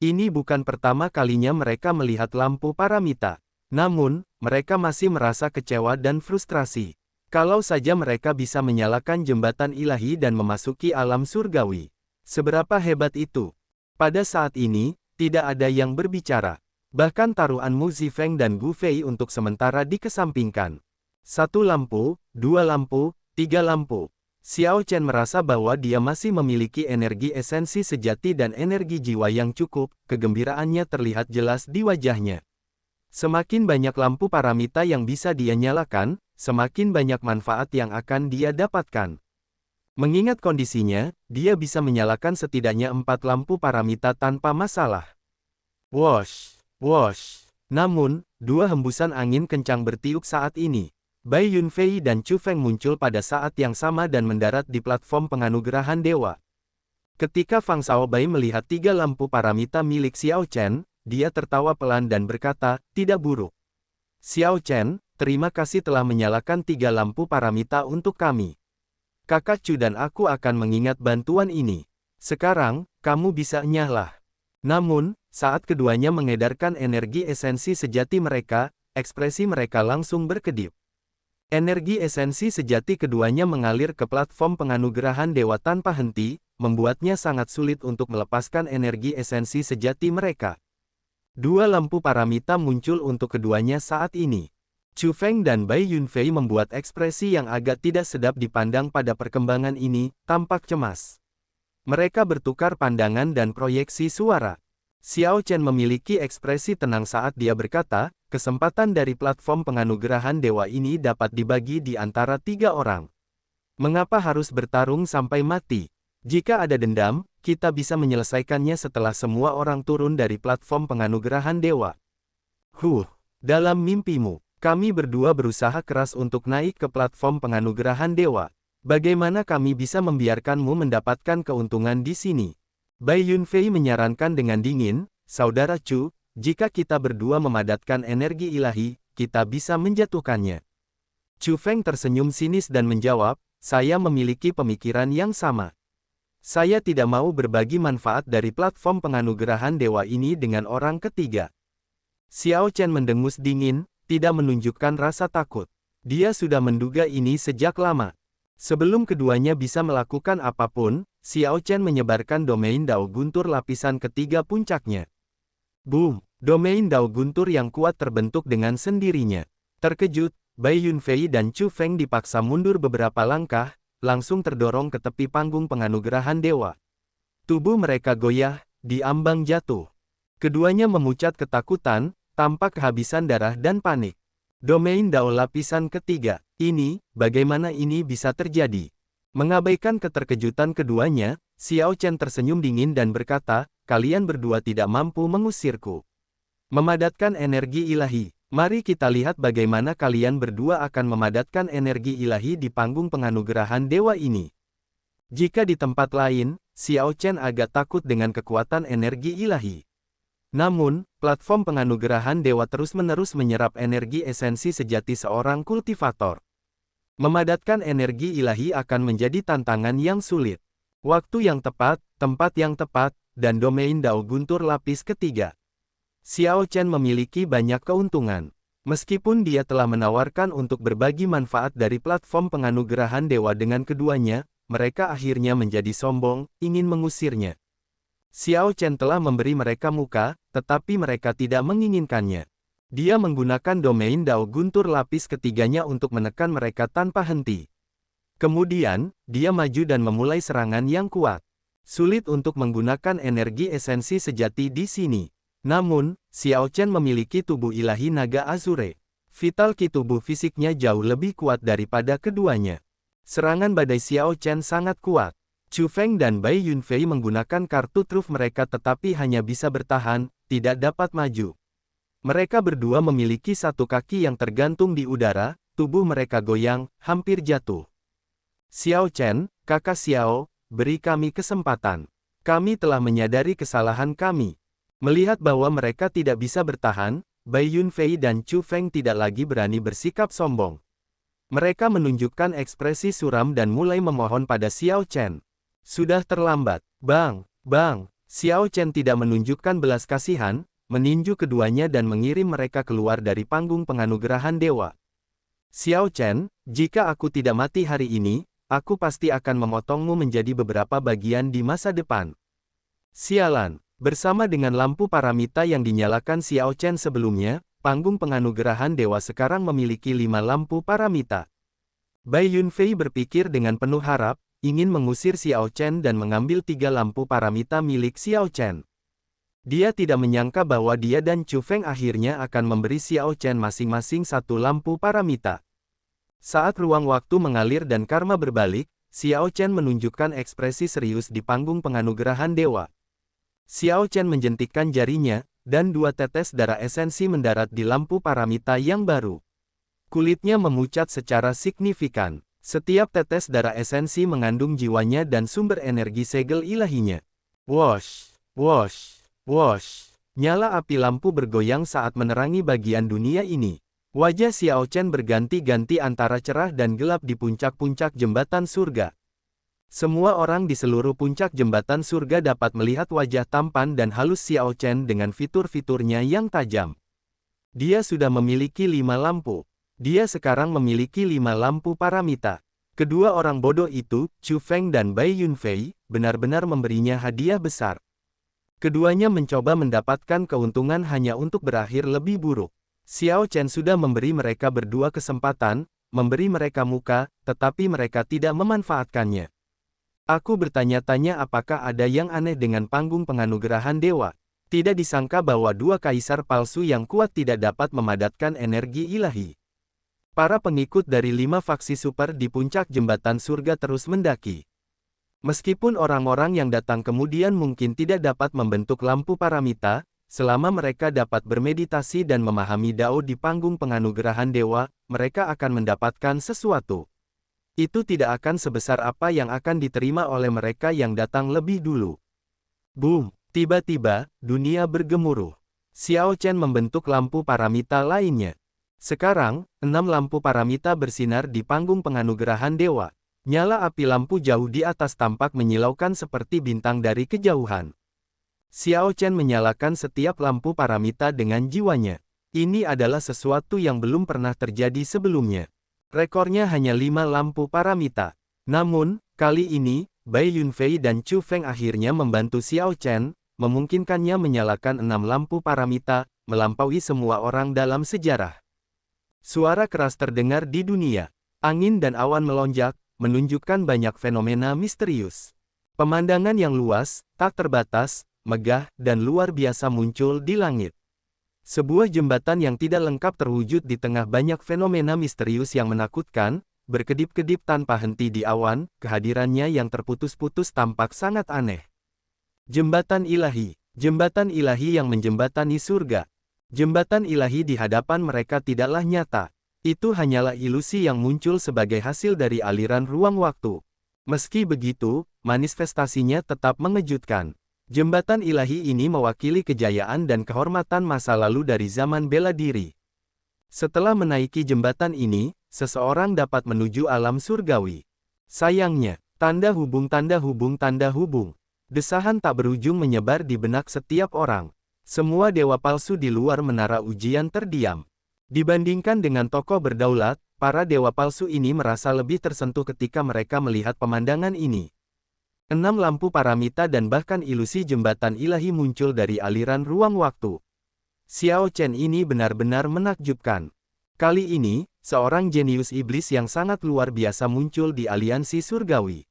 Ini bukan pertama kalinya mereka melihat lampu paramita. Namun, mereka masih merasa kecewa dan frustrasi. Kalau saja mereka bisa menyalakan jembatan ilahi dan memasuki alam surgawi. Seberapa hebat itu? Pada saat ini, tidak ada yang berbicara. Bahkan taruhan Mu Zifeng dan Gu Fei untuk sementara dikesampingkan. 1 lampu, 2 lampu, 3 lampu. Xiao Chen merasa bahwa dia masih memiliki energi esensi sejati dan energi jiwa yang cukup, kegembiraannya terlihat jelas di wajahnya. Semakin banyak lampu paramita yang bisa dia nyalakan, semakin banyak manfaat yang akan dia dapatkan. Mengingat kondisinya, dia bisa menyalakan setidaknya 4 lampu paramita tanpa masalah. Wosh, wosh. Namun, 2 hembusan angin kencang bertiup saat ini. Bai Yunfei dan Chu Feng muncul pada saat yang sama dan mendarat di platform penganugerahan dewa. Ketika Fang Xiaobai melihat 3 lampu paramita milik Xiao Chen, dia tertawa pelan dan berkata, tidak buruk. Xiao Chen, terima kasih telah menyalakan 3 lampu paramita untuk kami. Kakak Chu dan aku akan mengingat bantuan ini. Sekarang, kamu bisa nyahlah. Namun, saat keduanya mengedarkan energi esensi sejati mereka, ekspresi mereka langsung berkedip. Energi esensi sejati keduanya mengalir ke platform penganugerahan dewa tanpa henti, membuatnya sangat sulit untuk melepaskan energi esensi sejati mereka. 2 lampu paramita muncul untuk keduanya saat ini. Chu Feng dan Bai Yunfei membuat ekspresi yang agak tidak sedap dipandang pada perkembangan ini, tampak cemas. Mereka bertukar pandangan dan proyeksi suara. Xiao Chen memiliki ekspresi tenang saat dia berkata, kesempatan dari platform penganugerahan dewa ini dapat dibagi di antara 3 orang. Mengapa harus bertarung sampai mati? Jika ada dendam, kita bisa menyelesaikannya setelah semua orang turun dari platform penganugerahan dewa. Dalam mimpimu, kami berdua berusaha keras untuk naik ke platform penganugerahan dewa. Bagaimana kami bisa membiarkanmu mendapatkan keuntungan di sini? Bai Yunfei menyarankan dengan dingin, Saudara Chu, jika kita berdua memadatkan energi ilahi, kita bisa menjatuhkannya. Chu Feng tersenyum sinis dan menjawab, saya memiliki pemikiran yang sama. Saya tidak mau berbagi manfaat dari platform penganugerahan dewa ini dengan orang ketiga. Xiao Chen mendengus dingin, tidak menunjukkan rasa takut. Dia sudah menduga ini sejak lama. Sebelum keduanya bisa melakukan apapun, Xiao Chen menyebarkan domain Dao Guntur lapisan ketiga puncaknya. Boom! Domain Dao Guntur yang kuat terbentuk dengan sendirinya. Terkejut, Bai Yunfei dan Chu Feng dipaksa mundur beberapa langkah, langsung terdorong ke tepi panggung penganugerahan dewa. Tubuh mereka goyah, diambang jatuh. Keduanya memucat ketakutan, tampak kehabisan darah dan panik. Domain Dao lapisan ketiga. Ini, bagaimana ini bisa terjadi? Mengabaikan keterkejutan keduanya, Xiao Chen tersenyum dingin dan berkata, kalian berdua tidak mampu mengusirku. Memadatkan energi ilahi. Mari kita lihat bagaimana kalian berdua akan memadatkan energi ilahi di panggung penganugerahan dewa ini. Jika di tempat lain, Xiao Chen agak takut dengan kekuatan energi ilahi. Namun, platform penganugerahan dewa terus-menerus menyerap energi esensi sejati seorang kultivator. Memadatkan energi ilahi akan menjadi tantangan yang sulit. Waktu yang tepat, tempat yang tepat, dan domain Dao Guntur lapis ketiga. Xiao Chen memiliki banyak keuntungan. Meskipun dia telah menawarkan untuk berbagi manfaat dari platform penganugerahan dewa dengan keduanya, mereka akhirnya menjadi sombong, ingin mengusirnya. Xiao Chen telah memberi mereka muka, tetapi mereka tidak menginginkannya. Dia menggunakan domain Dao Guntur lapis ketiganya untuk menekan mereka tanpa henti. Kemudian, dia maju dan memulai serangan yang kuat. Sulit untuk menggunakan energi esensi sejati di sini. Namun, Xiao Chen memiliki tubuh ilahi naga Azure. Vital Ki tubuh fisiknya jauh lebih kuat daripada keduanya. Serangan badai Xiao Chen sangat kuat. Chu Feng dan Bai Yunfei menggunakan kartu truf mereka tetapi hanya bisa bertahan, tidak dapat maju. Mereka berdua memiliki satu kaki yang tergantung di udara, tubuh mereka goyang, hampir jatuh. Xiao Chen, kakak Xiao, beri kami kesempatan. Kami telah menyadari kesalahan kami. Melihat bahwa mereka tidak bisa bertahan, Bai Yunfei dan Chu Feng tidak lagi berani bersikap sombong. Mereka menunjukkan ekspresi suram dan mulai memohon pada Xiao Chen. Sudah terlambat. Bang, bang. Xiao Chen tidak menunjukkan belas kasihan, meninju keduanya dan mengirim mereka keluar dari panggung penganugerahan dewa. Xiao Chen, jika aku tidak mati hari ini, aku pasti akan memotongmu menjadi beberapa bagian di masa depan. Sialan. Bersama dengan lampu paramita yang dinyalakan Xiao Chen sebelumnya, panggung penganugerahan dewa sekarang memiliki 5 lampu paramita. Bai Yunfei berpikir dengan penuh harap, ingin mengusir Xiao Chen dan mengambil 3 lampu paramita milik Xiao Chen. Dia tidak menyangka bahwa dia dan Chu Feng akhirnya akan memberi Xiao Chen masing-masing 1 lampu paramita. Saat ruang waktu mengalir dan karma berbalik, Xiao Chen menunjukkan ekspresi serius di panggung penganugerahan dewa. Xiao Chen menjentikkan jarinya, dan 2 tetes darah esensi mendarat di lampu paramita yang baru. Kulitnya memucat secara signifikan. Setiap tetes darah esensi mengandung jiwanya dan sumber energi segel ilahinya. Wosh, wosh, wosh. Nyala api lampu bergoyang saat menerangi bagian dunia ini. Wajah Xiao Chen berganti-ganti antara cerah dan gelap di puncak-puncak jembatan surga. Semua orang di seluruh puncak jembatan surga dapat melihat wajah tampan dan halus Xiao Chen dengan fitur-fiturnya yang tajam. Dia sudah memiliki 5 lampu. Dia sekarang memiliki 5 lampu paramita. Kedua orang bodoh itu, Chu Feng dan Bai Yunfei, benar-benar memberinya hadiah besar. Keduanya mencoba mendapatkan keuntungan hanya untuk berakhir lebih buruk. Xiao Chen sudah memberi mereka berdua kesempatan, memberi mereka muka, tetapi mereka tidak memanfaatkannya. Aku bertanya-tanya apakah ada yang aneh dengan panggung penganugerahan dewa. Tidak disangka bahwa 2 kaisar palsu yang kuat tidak dapat memadatkan energi ilahi. Para pengikut dari 5 faksi super di puncak jembatan surga terus mendaki. Meskipun orang-orang yang datang kemudian mungkin tidak dapat membentuk lampu paramita, selama mereka dapat bermeditasi dan memahami Dao di panggung penganugerahan dewa, mereka akan mendapatkan sesuatu. Itu tidak akan sebesar apa yang akan diterima oleh mereka yang datang lebih dulu. Boom! Tiba-tiba, dunia bergemuruh. Xiao Chen membentuk lampu paramita lainnya. Sekarang, 6 lampu paramita bersinar di panggung penganugerahan dewa. Nyala api lampu jauh di atas tampak menyilaukan seperti bintang dari kejauhan. Xiao Chen menyalakan setiap lampu paramita dengan jiwanya. Ini adalah sesuatu yang belum pernah terjadi sebelumnya. Rekornya hanya 5 lampu paramita. Namun, kali ini, Bai Yunfei dan Chu Feng akhirnya membantu Xiao Chen, memungkinkannya menyalakan 6 lampu paramita, melampaui semua orang dalam sejarah. Suara keras terdengar di dunia. Angin dan awan melonjak, menunjukkan banyak fenomena misterius. Pemandangan yang luas, tak terbatas, megah, dan luar biasa muncul di langit. Sebuah jembatan yang tidak lengkap terwujud di tengah banyak fenomena misterius yang menakutkan, berkedip-kedip tanpa henti di awan, kehadirannya yang terputus-putus tampak sangat aneh. Jembatan ilahi yang menjembatani surga. Jembatan ilahi di hadapan mereka tidaklah nyata. Itu hanyalah ilusi yang muncul sebagai hasil dari aliran ruang waktu. Meski begitu, manifestasinya tetap mengejutkan. Jembatan ilahi ini mewakili kejayaan dan kehormatan masa lalu dari zaman bela diri. Setelah menaiki jembatan ini, seseorang dapat menuju alam surgawi. Sayangnya, tanda hubung tanda hubung tanda hubung. Desahan tak berujung menyebar di benak setiap orang. Semua dewa palsu di luar menara ujian terdiam. Dibandingkan dengan tokoh berdaulat, para dewa palsu ini merasa lebih tersentuh ketika mereka melihat pemandangan ini. 6 lampu paramita dan bahkan ilusi jembatan ilahi muncul dari aliran ruang waktu. Xiao Chen ini benar-benar menakjubkan. Kali ini, seorang jenius iblis yang sangat luar biasa muncul di aliansi surgawi.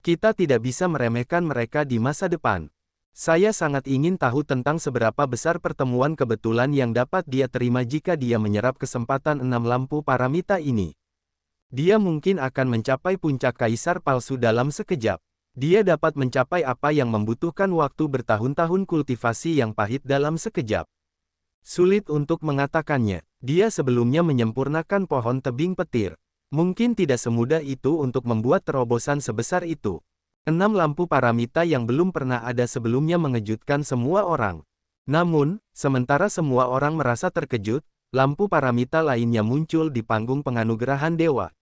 Kita tidak bisa meremehkan mereka di masa depan. Saya sangat ingin tahu tentang seberapa besar pertemuan kebetulan yang dapat dia terima jika dia menyerap kesempatan 6 lampu paramita ini. Dia mungkin akan mencapai puncak kaisar palsu dalam sekejap. Dia dapat mencapai apa yang membutuhkan waktu bertahun-tahun kultivasi yang pahit dalam sekejap. Sulit untuk mengatakannya. Dia sebelumnya menyempurnakan pohon tebing petir. Mungkin tidak semudah itu untuk membuat terobosan sebesar itu. 6 lampu paramita yang belum pernah ada sebelumnya mengejutkan semua orang. Namun, sementara semua orang merasa terkejut, lampu paramita lainnya muncul di panggung penganugerahan dewa.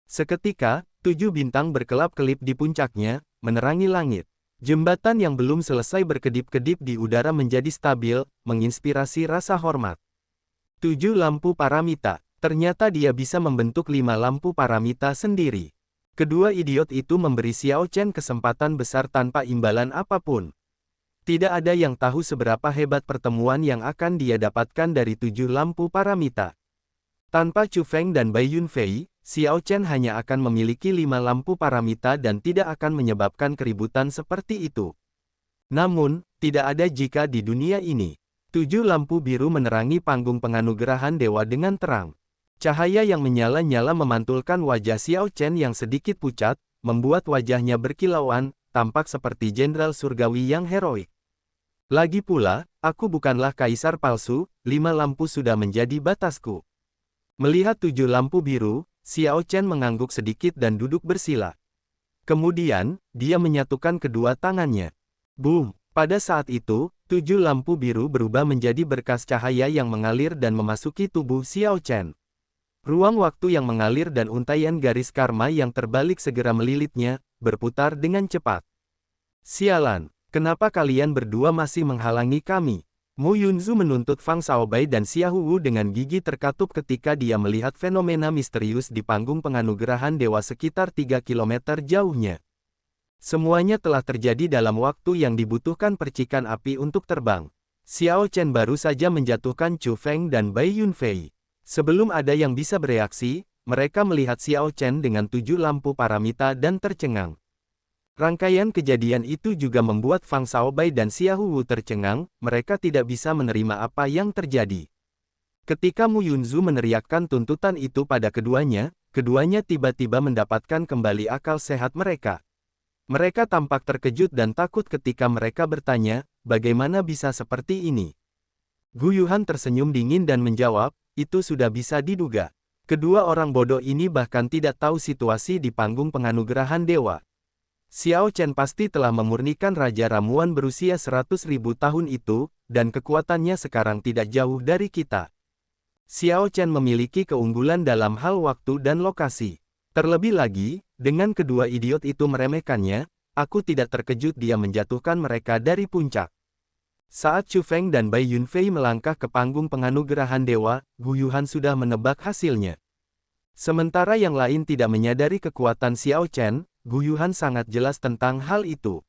Seketika, 7 bintang berkelap-kelip di puncaknya, menerangi langit. Jembatan yang belum selesai berkedip-kedip di udara menjadi stabil, menginspirasi rasa hormat. 7 lampu paramita. Ternyata dia bisa membentuk 5 lampu paramita sendiri. Kedua idiot itu memberi Xiao Chen kesempatan besar tanpa imbalan apapun. Tidak ada yang tahu seberapa hebat pertemuan yang akan dia dapatkan dari 7 lampu paramita. Tanpa Chu Feng dan Bai Yunfei, Xiao Chen hanya akan memiliki 5 lampu paramita dan tidak akan menyebabkan keributan seperti itu. Namun, tidak ada jika di dunia ini. 7 lampu biru menerangi panggung penganugerahan dewa dengan terang. Cahaya yang menyala-nyala memantulkan wajah Xiao Chen yang sedikit pucat, membuat wajahnya berkilauan, tampak seperti jenderal surgawi yang heroik. Lagi pula, aku bukanlah kaisar palsu, 5 lampu sudah menjadi batasku. Melihat 7 lampu biru, Xiao Chen mengangguk sedikit dan duduk bersila. Kemudian, dia menyatukan kedua tangannya. Boom! Pada saat itu, 7 lampu biru berubah menjadi berkas cahaya yang mengalir dan memasuki tubuh Xiao Chen. Ruang waktu yang mengalir dan untaian garis karma yang terbalik segera melilitnya, berputar dengan cepat. Sialan, kenapa kalian berdua masih menghalangi kami? Mu Yunzu menuntut Fang Shaobai dan Xiahou Wu dengan gigi terkatup ketika dia melihat fenomena misterius di panggung penganugerahan dewa sekitar 3 km jauhnya. Semuanya telah terjadi dalam waktu yang dibutuhkan percikan api untuk terbang. Xiao Chen baru saja menjatuhkan Chu Feng dan Bai Yunfei. Sebelum ada yang bisa bereaksi, mereka melihat Xiao Chen dengan 7 lampu paramita dan tercengang. Rangkaian kejadian itu juga membuat Fang Shaobai dan Xiahou Wu tercengang, mereka tidak bisa menerima apa yang terjadi. Ketika Mu Yunzu meneriakkan tuntutan itu pada keduanya tiba-tiba mendapatkan kembali akal sehat mereka. Mereka tampak terkejut dan takut ketika mereka bertanya, bagaimana bisa seperti ini? Gu Yuhan tersenyum dingin dan menjawab, itu sudah bisa diduga. Kedua orang bodoh ini bahkan tidak tahu situasi di panggung penganugerahan dewa. Xiao Chen pasti telah memurnikan Raja Ramuan berusia 100.000 tahun itu, dan kekuatannya sekarang tidak jauh dari kita. Xiao Chen memiliki keunggulan dalam hal waktu dan lokasi. Terlebih lagi, dengan kedua idiot itu meremehkannya, aku tidak terkejut dia menjatuhkan mereka dari puncak. Saat Chu Feng dan Bai Yunfei melangkah ke panggung penganugerahan dewa, Gu Yuhan sudah menebak hasilnya. Sementara yang lain tidak menyadari kekuatan Xiao Chen, Gu Yuhan sangat jelas tentang hal itu.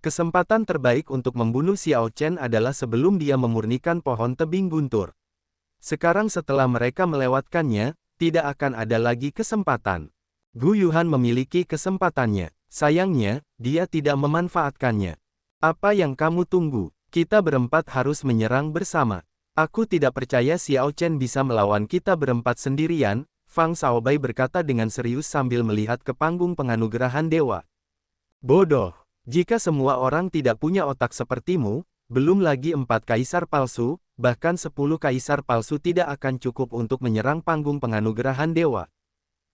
Kesempatan terbaik untuk membunuh Xiao Chen adalah sebelum dia memurnikan pohon tebing guntur. Sekarang setelah mereka melewatkannya, tidak akan ada lagi kesempatan. Gu Yuhan memiliki kesempatannya. Sayangnya, dia tidak memanfaatkannya. Apa yang kamu tunggu? Kita berempat harus menyerang bersama. Aku tidak percaya Xiao Chen bisa melawan kita berempat sendirian, Fang Shaobai berkata dengan serius sambil melihat ke panggung penganugerahan dewa. Bodoh, jika semua orang tidak punya otak sepertimu, Belum lagi 4 kaisar palsu, bahkan 10 kaisar palsu tidak akan cukup untuk menyerang panggung penganugerahan dewa.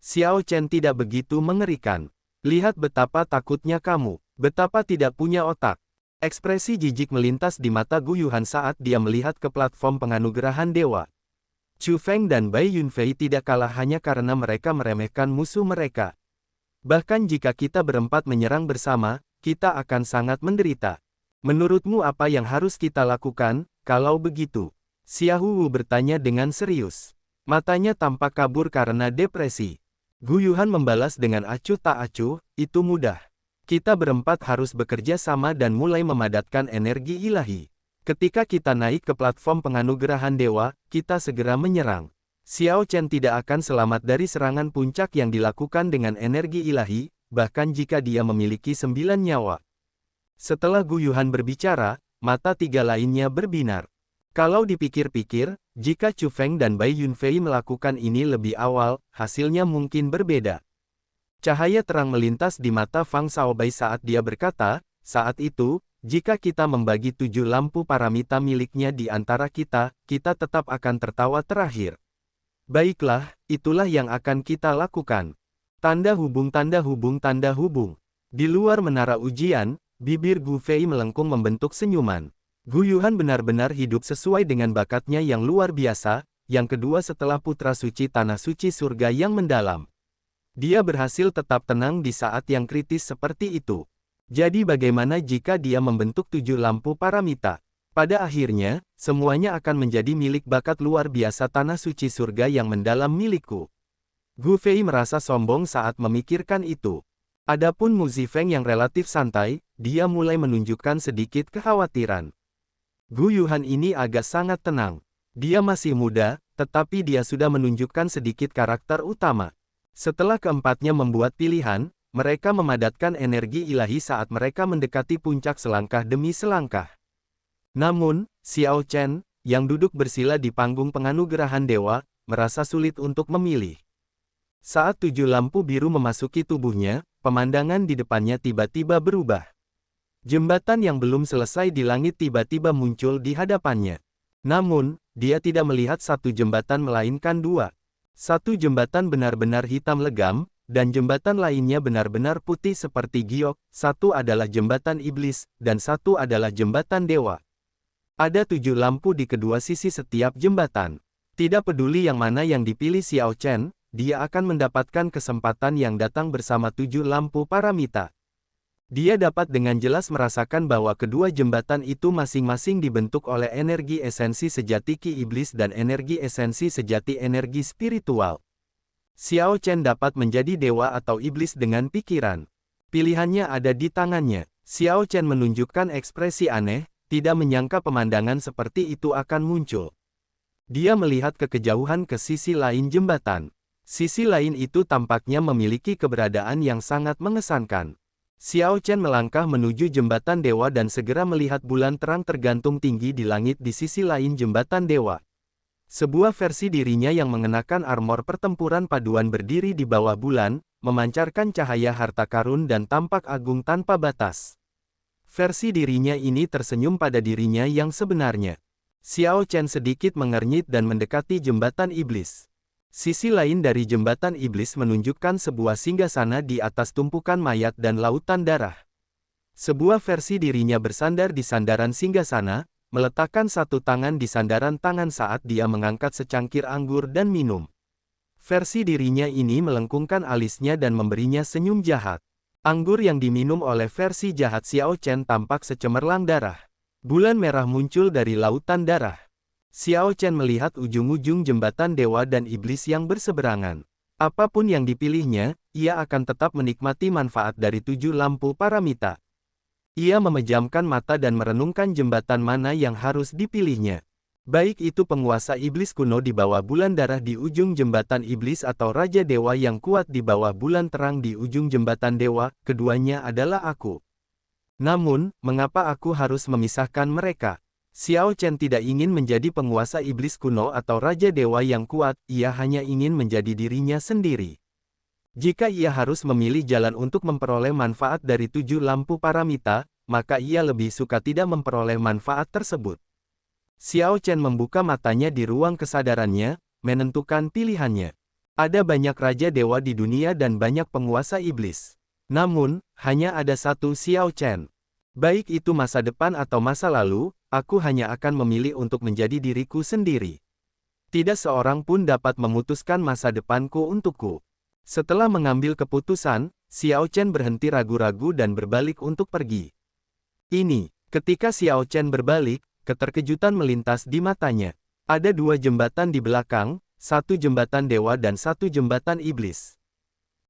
Xiao Chen tidak begitu mengerikan. Lihat betapa takutnya kamu, betapa tidak punya otak. Ekspresi jijik melintas di mata Gu Yuhan saat dia melihat ke platform penganugerahan dewa. Chu Feng dan Bai Yunfei tidak kalah hanya karena mereka meremehkan musuh mereka. Bahkan jika kita berempat menyerang bersama, kita akan sangat menderita. Menurutmu apa yang harus kita lakukan, kalau begitu? Xiahou Wu bertanya dengan serius. Matanya tampak kabur karena depresi. Gu Yuhan membalas dengan acuh tak acuh, itu mudah. Kita berempat harus bekerja sama dan mulai memadatkan energi ilahi. Ketika kita naik ke platform penganugerahan dewa, kita segera menyerang. Xiao Chen tidak akan selamat dari serangan puncak yang dilakukan dengan energi ilahi, bahkan jika dia memiliki 9 nyawa. Setelah Gu Yuhan berbicara, mata tiga lainnya berbinar. Kalau dipikir-pikir, jika Chu Feng dan Bai Yunfei melakukan ini lebih awal, hasilnya mungkin berbeda. Cahaya terang melintas di mata Fang Xiaobai saat dia berkata, saat itu, jika kita membagi 7 lampu paramita miliknya di antara kita, kita tetap akan tertawa terakhir. Baiklah, itulah yang akan kita lakukan. Tanda hubung tanda hubung tanda hubung. Di luar menara ujian, bibir Gu Fei melengkung membentuk senyuman. Gu Yuhan benar-benar hidup sesuai dengan bakatnya yang luar biasa, yang kedua setelah putra suci tanah suci surga yang mendalam. Dia berhasil tetap tenang di saat yang kritis seperti itu. Jadi bagaimana jika dia membentuk 7 lampu paramita? Pada akhirnya, semuanya akan menjadi milik bakat luar biasa tanah suci surga yang mendalam milikku. Gu Fei merasa sombong saat memikirkan itu. Adapun Mu Zifeng yang relatif santai, dia mulai menunjukkan sedikit kekhawatiran. Gu Yuhan ini agak sangat tenang. Dia masih muda, tetapi dia sudah menunjukkan sedikit karakter utama. Setelah keempatnya membuat pilihan, mereka memadatkan energi ilahi saat mereka mendekati puncak selangkah demi selangkah. Namun, Xiao Chen, yang duduk bersila di panggung penganugerahan dewa, merasa sulit untuk memilih. Saat 7 lampu biru memasuki tubuhnya, pemandangan di depannya tiba-tiba berubah. Jembatan yang belum selesai di langit tiba-tiba muncul di hadapannya. Namun, dia tidak melihat satu jembatan melainkan 2. Satu jembatan benar-benar hitam legam, dan jembatan lainnya benar-benar putih seperti giok, satu adalah jembatan iblis, dan satu adalah jembatan dewa. Ada 7 lampu di kedua sisi setiap jembatan. Tidak peduli yang mana yang dipilih Xiao Chen, dia akan mendapatkan kesempatan yang datang bersama 7 lampu paramita. Dia dapat dengan jelas merasakan bahwa kedua jembatan itu masing-masing dibentuk oleh energi esensi sejati Ki Iblis dan energi esensi sejati energi spiritual. Xiao Chen dapat menjadi dewa atau iblis dengan pikiran. Pilihannya ada di tangannya. Xiao Chen menunjukkan ekspresi aneh, tidak menyangka pemandangan seperti itu akan muncul. Dia melihat ke kejauhan ke sisi lain jembatan. Sisi lain itu tampaknya memiliki keberadaan yang sangat mengesankan. Xiao Chen melangkah menuju jembatan dewa dan segera melihat bulan terang tergantung tinggi di langit di sisi lain jembatan dewa. Sebuah versi dirinya yang mengenakan armor pertempuran paduan berdiri di bawah bulan, memancarkan cahaya harta karun dan tampak agung tanpa batas. Versi dirinya ini tersenyum pada dirinya yang sebenarnya. Xiao Chen sedikit mengernyit dan mendekati jembatan iblis. Sisi lain dari jembatan iblis menunjukkan sebuah singgasana di atas tumpukan mayat dan lautan darah. Sebuah versi dirinya bersandar di sandaran singgasana, meletakkan satu tangan di sandaran tangan saat dia mengangkat secangkir anggur dan minum. Versi dirinya ini melengkungkan alisnya dan memberinya senyum jahat. Anggur yang diminum oleh versi jahat Xiao Chen tampak secemerlang darah. Bulan merah muncul dari lautan darah. Xiao Chen melihat ujung-ujung jembatan dewa dan iblis yang berseberangan. Apapun yang dipilihnya, ia akan tetap menikmati manfaat dari 7 lampu paramita. Ia memejamkan mata dan merenungkan jembatan mana yang harus dipilihnya. Baik itu penguasa iblis kuno di bawah bulan darah di ujung jembatan iblis atau raja dewa yang kuat di bawah bulan terang di ujung jembatan dewa, keduanya adalah aku. Namun, mengapa aku harus memisahkan mereka? Xiao Chen tidak ingin menjadi penguasa iblis kuno atau raja dewa yang kuat, ia hanya ingin menjadi dirinya sendiri. Jika ia harus memilih jalan untuk memperoleh manfaat dari 7 lampu paramita, maka ia lebih suka tidak memperoleh manfaat tersebut. Xiao Chen membuka matanya di ruang kesadarannya, menentukan pilihannya. Ada banyak raja dewa di dunia dan banyak penguasa iblis. Namun, hanya ada satu Xiao Chen. Baik itu masa depan atau masa lalu, aku hanya akan memilih untuk menjadi diriku sendiri. Tidak seorang pun dapat memutuskan masa depanku untukku. Setelah mengambil keputusan, Xiao Chen berhenti ragu-ragu dan berbalik untuk pergi. Ketika Xiao Chen berbalik, keterkejutan melintas di matanya. Ada dua jembatan di belakang, satu jembatan dewa dan satu jembatan iblis.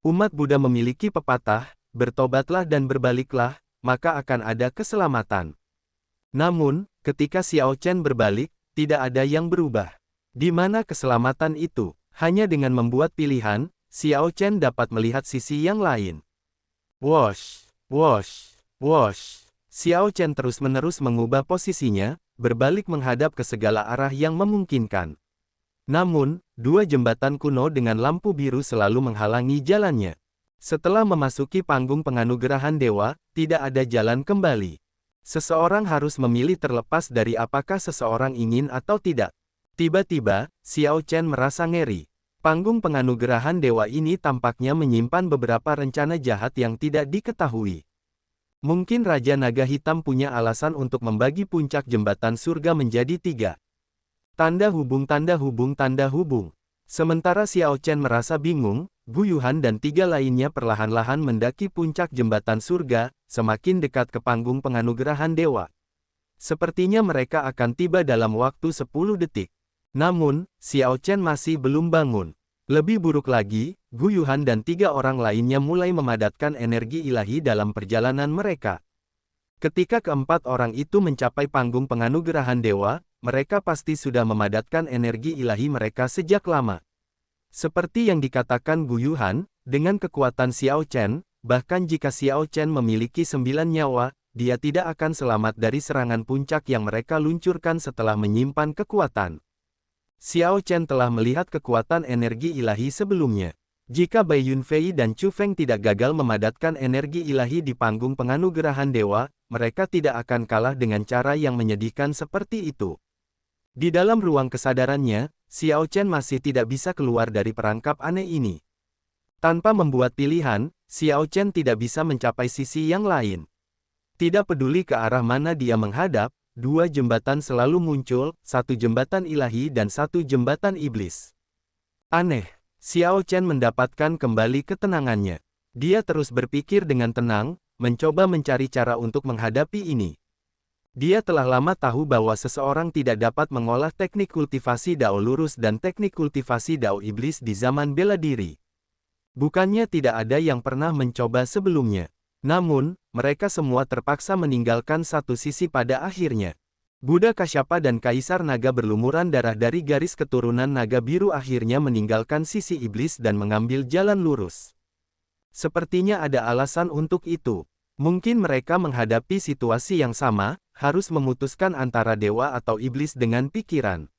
Umat Buddha memiliki pepatah, bertobatlah dan berbaliklah, maka akan ada keselamatan. Namun, ketika Xiao Chen berbalik, tidak ada yang berubah. Di mana keselamatan itu? Hanya dengan membuat pilihan, Xiao Chen dapat melihat sisi yang lain. Wosh, wosh, wosh. Xiao Chen terus-menerus mengubah posisinya, berbalik menghadap ke segala arah yang memungkinkan. Namun, dua jembatan kuno dengan lampu biru selalu menghalangi jalannya. Setelah memasuki panggung penganugerahan dewa, tidak ada jalan kembali. Seseorang harus memilih terlepas dari apakah seseorang ingin atau tidak. Tiba-tiba, Xiao Chen merasa ngeri. Panggung penganugerahan dewa ini tampaknya menyimpan beberapa rencana jahat yang tidak diketahui. Mungkin Raja Naga Hitam punya alasan untuk membagi puncak jembatan surga menjadi 3. Tanda hubung tanda hubung tanda hubung. Sementara Xiao Chen merasa bingung, Gu Yuhan dan 3 lainnya perlahan-lahan mendaki puncak jembatan surga, semakin dekat ke panggung penganugerahan dewa. Sepertinya mereka akan tiba dalam waktu 10 detik. Namun, Xiao Chen masih belum bangun. Lebih buruk lagi, Gu Yuhan dan 3 orang lainnya mulai memadatkan energi ilahi dalam perjalanan mereka. Ketika keempat orang itu mencapai panggung penganugerahan dewa, mereka pasti sudah memadatkan energi ilahi mereka sejak lama. Seperti yang dikatakan Gu Yuhan, dengan kekuatan Xiao Chen, bahkan jika Xiao Chen memiliki 9 nyawa, dia tidak akan selamat dari serangan puncak yang mereka luncurkan setelah menyimpan kekuatan. Xiao Chen telah melihat kekuatan energi ilahi sebelumnya. Jika Bai Yunfei dan Chu Feng tidak gagal memadatkan energi ilahi di panggung penganugerahan dewa, mereka tidak akan kalah dengan cara yang menyedihkan seperti itu. Di dalam ruang kesadarannya, Xiao Chen masih tidak bisa keluar dari perangkap aneh ini. Tanpa membuat pilihan, Xiao Chen tidak bisa mencapai sisi yang lain. Tidak peduli ke arah mana dia menghadap, 2 jembatan selalu muncul, 1 jembatan ilahi dan 1 jembatan iblis. Aneh, Xiao Chen mendapatkan kembali ketenangannya. Dia terus berpikir dengan tenang, mencoba mencari cara untuk menghadapi ini. Dia telah lama tahu bahwa seseorang tidak dapat mengolah teknik kultivasi Dao lurus dan teknik kultivasi Dao iblis di zaman bela diri. Bukannya tidak ada yang pernah mencoba sebelumnya. Namun, mereka semua terpaksa meninggalkan satu sisi pada akhirnya. Buddha Kasyapa dan Kaisar Naga berlumuran darah dari garis keturunan naga biru akhirnya meninggalkan sisi iblis dan mengambil jalan lurus. Sepertinya ada alasan untuk itu. Mungkin mereka menghadapi situasi yang sama, harus memutuskan antara dewa atau iblis dengan pikiran.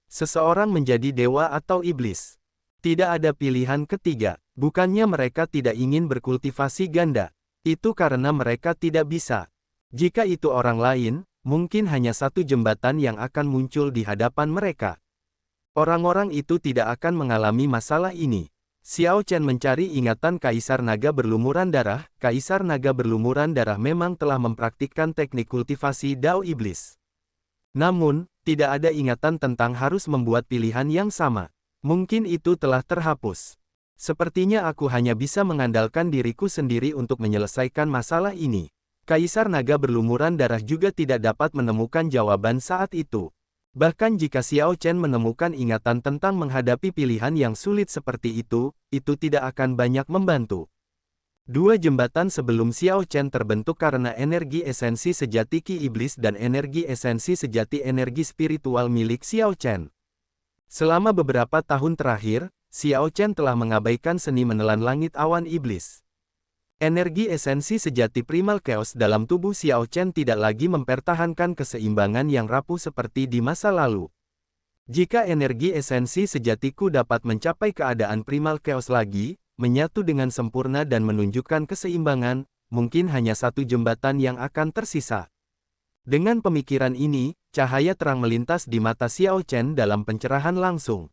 Seseorang menjadi dewa atau iblis. Tidak ada pilihan ketiga. Bukannya mereka tidak ingin berkultivasi ganda. Itu karena mereka tidak bisa. Jika itu orang lain, mungkin hanya satu jembatan yang akan muncul di hadapan mereka. Orang-orang itu tidak akan mengalami masalah ini. Xiao Chen mencari ingatan Kaisar Naga berlumuran darah. Kaisar Naga berlumuran darah memang telah mempraktikkan teknik kultivasi Dao Iblis. Namun, tidak ada ingatan tentang harus membuat pilihan yang sama. Mungkin itu telah terhapus. Sepertinya aku hanya bisa mengandalkan diriku sendiri untuk menyelesaikan masalah ini. Kaisar Naga berlumuran darah juga tidak dapat menemukan jawaban saat itu. Bahkan jika Xiao Chen menemukan ingatan tentang menghadapi pilihan yang sulit seperti itu tidak akan banyak membantu. 2 jembatan sebelum Xiao Chen terbentuk karena energi esensi sejati Ki Iblis dan energi esensi sejati energi spiritual milik Xiao Chen. Selama beberapa tahun terakhir, Xiao Chen telah mengabaikan seni menelan langit awan iblis. Energi esensi sejati primal chaos dalam tubuh Xiao Chen tidak lagi mempertahankan keseimbangan yang rapuh seperti di masa lalu. Jika energi esensi sejatiku dapat mencapai keadaan primal chaos lagi, menyatu dengan sempurna dan menunjukkan keseimbangan, mungkin hanya satu jembatan yang akan tersisa. Dengan pemikiran ini, cahaya terang melintas di mata Xiao Chen dalam pencerahan langsung.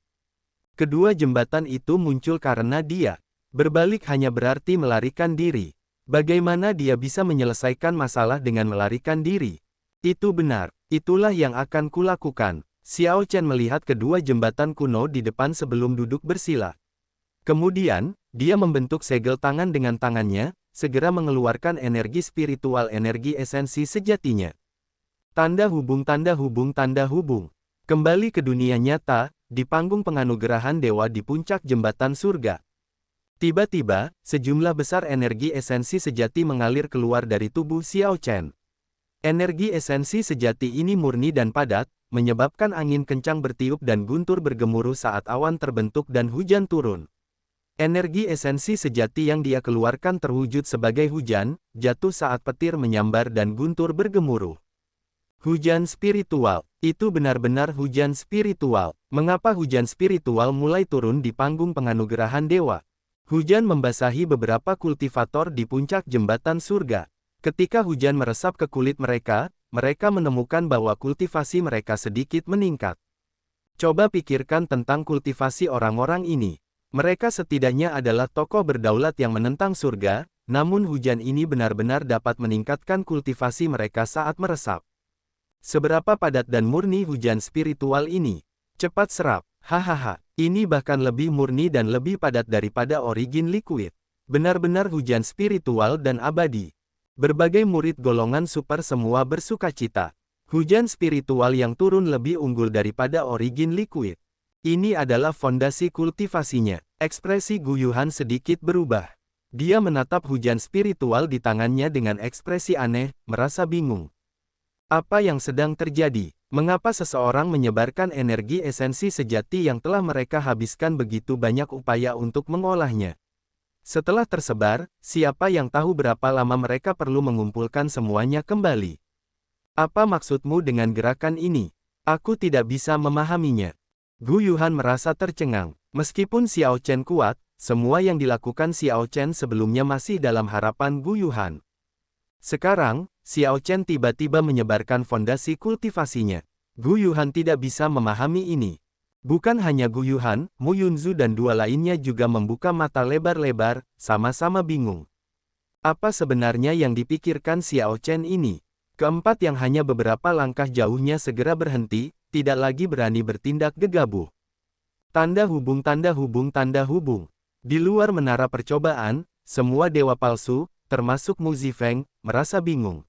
Kedua jembatan itu muncul karena dia berbalik hanya berarti melarikan diri. Bagaimana dia bisa menyelesaikan masalah dengan melarikan diri? Itu benar, itulah yang akan kulakukan. Xiao Chen melihat kedua jembatan kuno di depan sebelum duduk bersila. Kemudian, dia membentuk segel tangan dengan tangannya, segera mengeluarkan energi spiritual, energi esensi sejatinya. Tanda hubung, tanda hubung, tanda hubung. Kembali ke dunia nyata, di panggung penganugerahan dewa di puncak jembatan surga. Tiba-tiba, sejumlah besar energi esensi sejati mengalir keluar dari tubuh Xiao Chen. Energi esensi sejati ini murni dan padat, menyebabkan angin kencang bertiup dan guntur bergemuruh saat awan terbentuk dan hujan turun. Energi esensi sejati yang dia keluarkan terwujud sebagai hujan, jatuh saat petir menyambar dan guntur bergemuruh. Hujan spiritual, itu benar-benar hujan spiritual. Mengapa hujan spiritual mulai turun di panggung penganugerahan dewa? Hujan membasahi beberapa kultivator di puncak jembatan surga. Ketika hujan meresap ke kulit mereka, mereka menemukan bahwa kultivasi mereka sedikit meningkat. Coba pikirkan tentang kultivasi orang-orang ini. Mereka setidaknya adalah tokoh berdaulat yang menentang surga, namun hujan ini benar-benar dapat meningkatkan kultivasi mereka saat meresap. Seberapa padat dan murni hujan spiritual ini? Cepat serap, hahaha, ini bahkan lebih murni dan lebih padat daripada origin liquid. Benar-benar hujan spiritual dan abadi. Berbagai murid golongan super semua bersukacita. Hujan spiritual yang turun lebih unggul daripada origin liquid. Ini adalah fondasi kultivasinya. Ekspresi Gu Yuhan sedikit berubah. Dia menatap hujan spiritual di tangannya dengan ekspresi aneh, merasa bingung. Apa yang sedang terjadi? Mengapa seseorang menyebarkan energi esensi sejati yang telah mereka habiskan begitu banyak upaya untuk mengolahnya? Setelah tersebar, siapa yang tahu berapa lama mereka perlu mengumpulkan semuanya kembali? Apa maksudmu dengan gerakan ini? Aku tidak bisa memahaminya. Gu Yuhan merasa tercengang. Meskipun Xiao Chen kuat, semua yang dilakukan Xiao Chen sebelumnya masih dalam harapan Gu Yuhan. Sekarang, Xiao Chen tiba-tiba menyebarkan fondasi kultivasinya. Gu Yuhan tidak bisa memahami ini. Bukan hanya Gu Yuhan, Mu Yunzu dan dua lainnya juga membuka mata lebar-lebar, sama-sama bingung. Apa sebenarnya yang dipikirkan Xiao Chen ini? Keempat yang hanya beberapa langkah jauhnya segera berhenti, tidak lagi berani bertindak gegabah. Tanda hubung, tanda hubung, tanda hubung. Di luar menara percobaan, semua dewa palsu, termasuk Mu Zifeng, merasa bingung.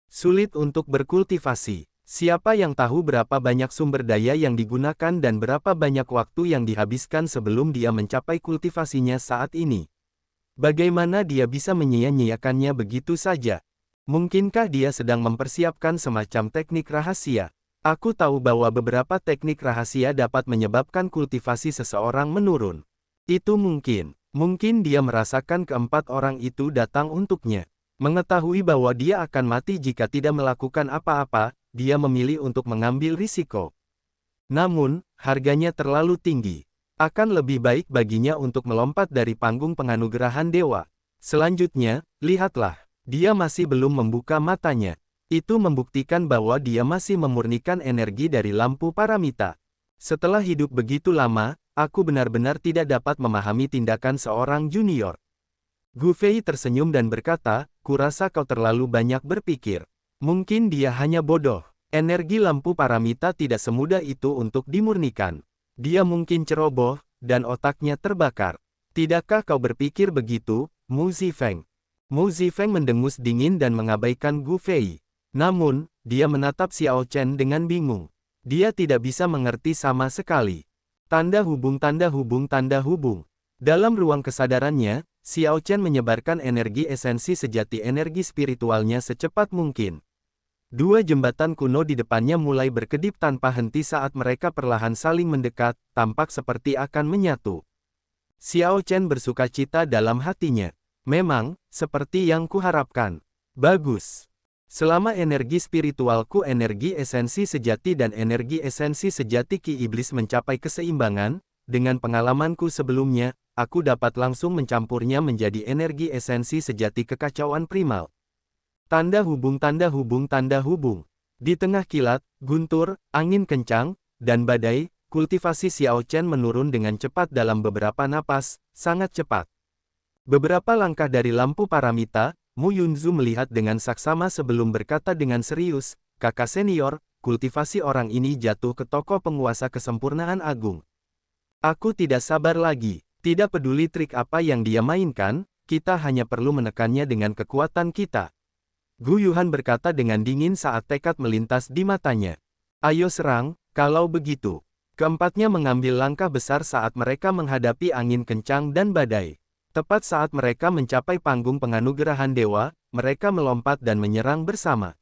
Sulit untuk berkultivasi. Siapa yang tahu berapa banyak sumber daya yang digunakan dan berapa banyak waktu yang dihabiskan sebelum dia mencapai kultivasinya saat ini? Bagaimana dia bisa menyia-nyiakannya begitu saja? Mungkinkah dia sedang mempersiapkan semacam teknik rahasia? Aku tahu bahwa beberapa teknik rahasia dapat menyebabkan kultivasi seseorang menurun. Itu mungkin. Mungkin dia merasakan keempat orang itu datang untuknya. Mengetahui bahwa dia akan mati jika tidak melakukan apa-apa, dia memilih untuk mengambil risiko. Namun, harganya terlalu tinggi. Akan lebih baik baginya untuk melompat dari panggung penganugerahan dewa. Selanjutnya, lihatlah, dia masih belum membuka matanya. Itu membuktikan bahwa dia masih memurnikan energi dari lampu paramita. Setelah hidup begitu lama, aku benar-benar tidak dapat memahami tindakan seorang junior. Gu Fei tersenyum dan berkata, kurasa kau terlalu banyak berpikir. Mungkin dia hanya bodoh. Energi lampu paramita tidak semudah itu untuk dimurnikan. Dia mungkin ceroboh, dan otaknya terbakar. Tidakkah kau berpikir begitu, Mu Zifeng? Mu Zifeng mendengus dingin dan mengabaikan Gu Fei. Namun, dia menatap Xiao Chen dengan bingung. Dia tidak bisa mengerti sama sekali. Tanda hubung, tanda hubung, tanda hubung. Dalam ruang kesadarannya, Xiao Chen menyebarkan energi esensi sejati energi spiritualnya secepat mungkin. Dua jembatan kuno di depannya mulai berkedip tanpa henti saat mereka perlahan saling mendekat, tampak seperti akan menyatu. Xiao Chen bersukacita dalam hatinya. Memang, seperti yang kuharapkan. Bagus. Selama energi spiritualku, energi esensi sejati dan energi esensi sejati Ki Iblis mencapai keseimbangan, dengan pengalamanku sebelumnya, aku dapat langsung mencampurnya menjadi energi esensi sejati kekacauan primal. Tanda hubung tanda hubung tanda hubung. Di tengah kilat, guntur, angin kencang, dan badai, kultivasi Xiao Chen menurun dengan cepat dalam beberapa napas, sangat cepat. Beberapa langkah dari lampu paramita, Mu Yunzu melihat dengan saksama sebelum berkata dengan serius, "Kakak senior, kultivasi orang ini jatuh ke tokoh penguasa kesempurnaan agung. Aku tidak sabar lagi. Tidak peduli trik apa yang dia mainkan, kita hanya perlu menekannya dengan kekuatan kita." Gu Yuhan berkata dengan dingin saat tekad melintas di matanya. "Ayo serang, kalau begitu." Keempatnya mengambil langkah besar saat mereka menghadapi angin kencang dan badai. Tepat saat mereka mencapai panggung penganugerahan dewa, mereka melompat dan menyerang bersama.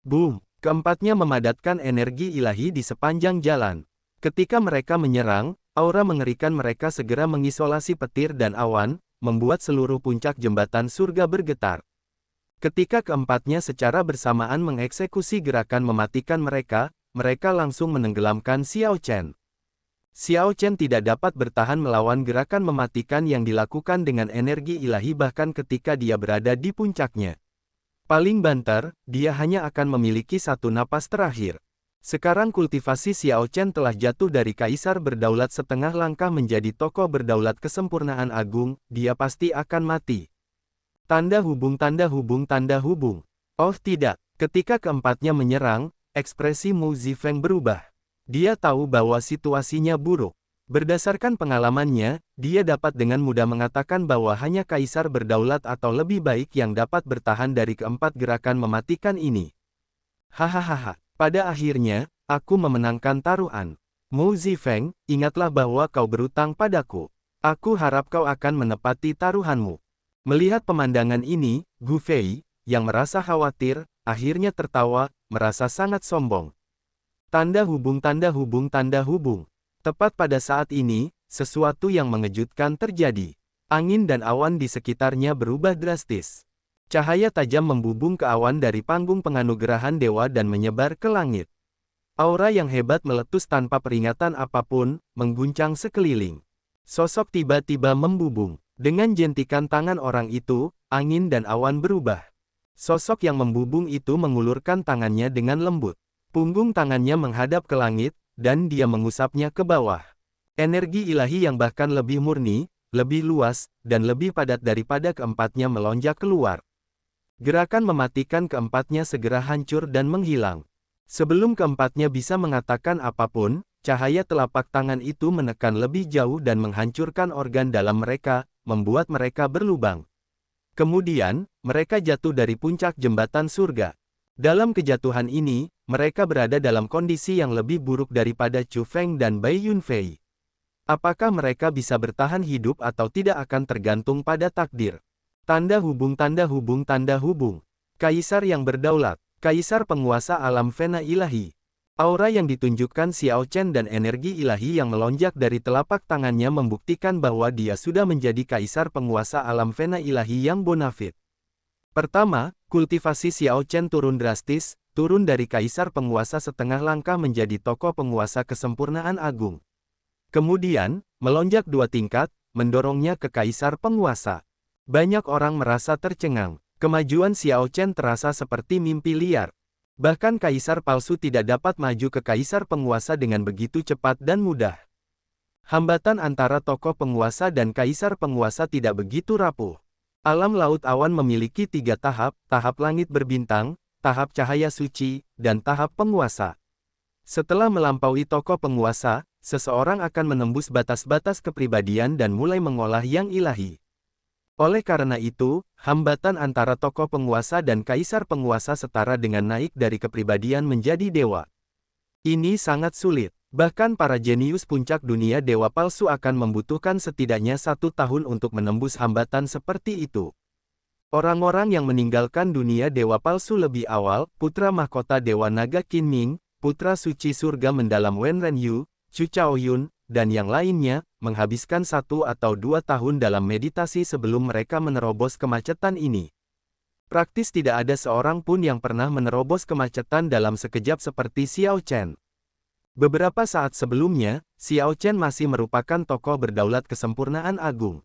Boom! Keempatnya memadatkan energi ilahi di sepanjang jalan. Ketika mereka menyerang, aura mengerikan mereka segera mengisolasi petir dan awan, membuat seluruh puncak jembatan surga bergetar. Ketika keempatnya secara bersamaan mengeksekusi gerakan mematikan mereka, mereka langsung menenggelamkan Xiao Chen. Xiao Chen tidak dapat bertahan melawan gerakan mematikan yang dilakukan dengan energi ilahi bahkan ketika dia berada di puncaknya. Paling banter, dia hanya akan memiliki satu napas terakhir. Sekarang kultivasi Xiao Chen telah jatuh dari kaisar berdaulat setengah langkah menjadi tokoh berdaulat kesempurnaan agung, dia pasti akan mati. Tanda hubung tanda hubung tanda hubung. Oh tidak, ketika keempatnya menyerang, ekspresi Mu Zifeng berubah. Dia tahu bahwa situasinya buruk. Berdasarkan pengalamannya, dia dapat dengan mudah mengatakan bahwa hanya kaisar berdaulat atau lebih baik yang dapat bertahan dari keempat gerakan mematikan ini. Hahaha. Pada akhirnya, aku memenangkan taruhan. Mu Zifeng, ingatlah bahwa kau berutang padaku. Aku harap kau akan menepati taruhanmu. Melihat pemandangan ini, Gu Fei, yang merasa khawatir, akhirnya tertawa, merasa sangat sombong. Tanda hubung tanda hubung tanda hubung. Tepat pada saat ini, sesuatu yang mengejutkan terjadi. Angin dan awan di sekitarnya berubah drastis. Cahaya tajam membubung ke awan dari panggung penganugerahan dewa dan menyebar ke langit. Aura yang hebat meletus tanpa peringatan apapun, mengguncang sekeliling. Sosok tiba-tiba membubung. Dengan jentikan tangan orang itu, angin dan awan berubah. Sosok yang membubung itu mengulurkan tangannya dengan lembut. Punggung tangannya menghadap ke langit, dan dia mengusapnya ke bawah. Energi ilahi yang bahkan lebih murni, lebih luas, dan lebih padat daripada keempatnya melonjak keluar. Gerakan mematikan keempatnya segera hancur dan menghilang. Sebelum keempatnya bisa mengatakan apapun, cahaya telapak tangan itu menekan lebih jauh dan menghancurkan organ dalam mereka, membuat mereka berlubang. Kemudian, mereka jatuh dari puncak jembatan surga. Dalam kejatuhan ini, mereka berada dalam kondisi yang lebih buruk daripada Chu Feng dan Bai Yunfei. Apakah mereka bisa bertahan hidup atau tidak akan tergantung pada takdir. Tanda hubung tanda hubung tanda hubung. Kaisar yang berdaulat, kaisar penguasa alam fena ilahi. Aura yang ditunjukkan Xiao Chen dan energi ilahi yang melonjak dari telapak tangannya membuktikan bahwa dia sudah menjadi kaisar penguasa alam fena ilahi yang bonafit. Pertama, kultivasi Xiao Chen turun drastis, turun dari kaisar penguasa setengah langkah menjadi tokoh penguasa kesempurnaan agung. Kemudian, melonjak 2 tingkat, mendorongnya ke kaisar penguasa. Banyak orang merasa tercengang. Kemajuan Xiao Chen terasa seperti mimpi liar. Bahkan kaisar palsu tidak dapat maju ke kaisar penguasa dengan begitu cepat dan mudah. Hambatan antara tokoh penguasa dan kaisar penguasa tidak begitu rapuh. Alam laut awan memiliki 3 tahap, tahap langit berbintang, tahap cahaya suci, dan tahap penguasa. Setelah melampaui tokoh penguasa, seseorang akan menembus batas-batas kepribadian dan mulai mengolah yang ilahi. Oleh karena itu, hambatan antara tokoh penguasa dan kaisar penguasa setara dengan naik dari kepribadian menjadi dewa. Ini sangat sulit. Bahkan para jenius puncak dunia dewa palsu akan membutuhkan setidaknya 1 tahun untuk menembus hambatan seperti itu. Orang-orang yang meninggalkan dunia dewa palsu lebih awal, putra mahkota dewa naga Qin Ming, putra suci surga mendalam Wen Renyu, Chu Chaoyun, dan yang lainnya, menghabiskan 1 atau 2 tahun dalam meditasi sebelum mereka menerobos kemacetan ini. Praktis tidak ada seorang pun yang pernah menerobos kemacetan dalam sekejap seperti Xiao Chen. Beberapa saat sebelumnya, Xiao Chen masih merupakan tokoh berdaulat kesempurnaan agung.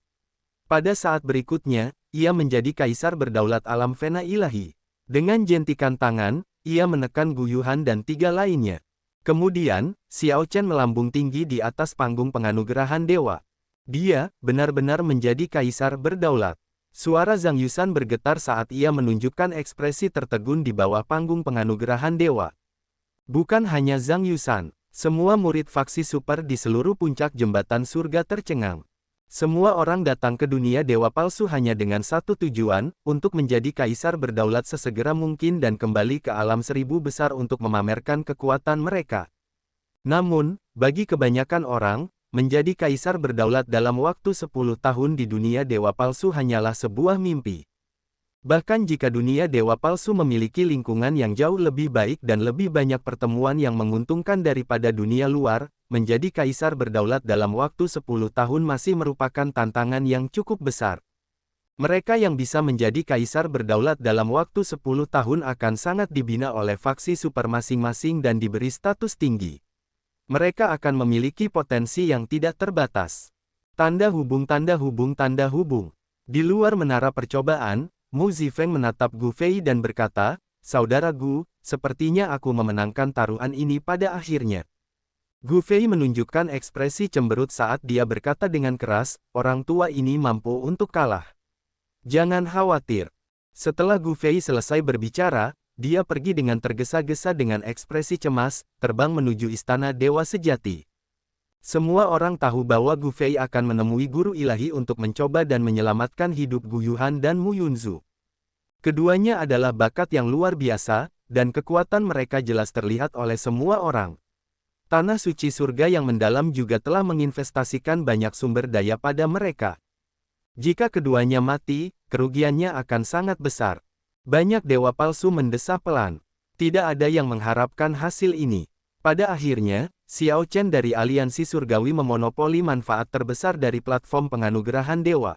Pada saat berikutnya, ia menjadi kaisar berdaulat alam fena ilahi. Dengan jentikan tangan, ia menekan Gu Yuhan dan tiga lainnya. Kemudian, Xiao Chen melambung tinggi di atas panggung penganugerahan dewa. Dia benar-benar menjadi kaisar berdaulat. Suara Zhang Yusan bergetar saat ia menunjukkan ekspresi tertegun di bawah panggung penganugerahan dewa. Bukan hanya Zhang Yusan, semua murid faksi super di seluruh puncak jembatan surga tercengang. Semua orang datang ke dunia dewa palsu hanya dengan satu tujuan, untuk menjadi kaisar berdaulat sesegera mungkin dan kembali ke alam seribu besar untuk memamerkan kekuatan mereka. Namun, bagi kebanyakan orang, menjadi kaisar berdaulat dalam waktu 10 tahun di dunia dewa palsu hanyalah sebuah mimpi. Bahkan jika dunia dewa palsu memiliki lingkungan yang jauh lebih baik dan lebih banyak pertemuan yang menguntungkan daripada dunia luar, menjadi kaisar berdaulat dalam waktu 10 tahun masih merupakan tantangan yang cukup besar. Mereka yang bisa menjadi kaisar berdaulat dalam waktu 10 tahun akan sangat dibina oleh faksi super masing-masing dan diberi status tinggi. Mereka akan memiliki potensi yang tidak terbatas. Tanda hubung tanda hubung tanda hubung. Di luar menara percobaan, Mu Zifeng menatap Gu Fei dan berkata, "Saudara Gu, sepertinya aku memenangkan taruhan ini pada akhirnya." Gu Fei menunjukkan ekspresi cemberut saat dia berkata dengan keras, "Orang tua ini mampu untuk kalah. Jangan khawatir." Setelah Gu Fei selesai berbicara, dia pergi dengan tergesa-gesa dengan ekspresi cemas, terbang menuju istana dewa sejati. Semua orang tahu bahwa Gu Fei akan menemui guru ilahi untuk mencoba dan menyelamatkan hidup Gu Yuhan dan Mu Yunzu. Keduanya adalah bakat yang luar biasa, dan kekuatan mereka jelas terlihat oleh semua orang. Tanah suci surga yang mendalam juga telah menginvestasikan banyak sumber daya pada mereka. Jika keduanya mati, kerugiannya akan sangat besar. Banyak dewa palsu mendesah pelan. Tidak ada yang mengharapkan hasil ini. Pada akhirnya, Xiao Chen dari Aliansi Surgawi memonopoli manfaat terbesar dari platform penganugerahan dewa.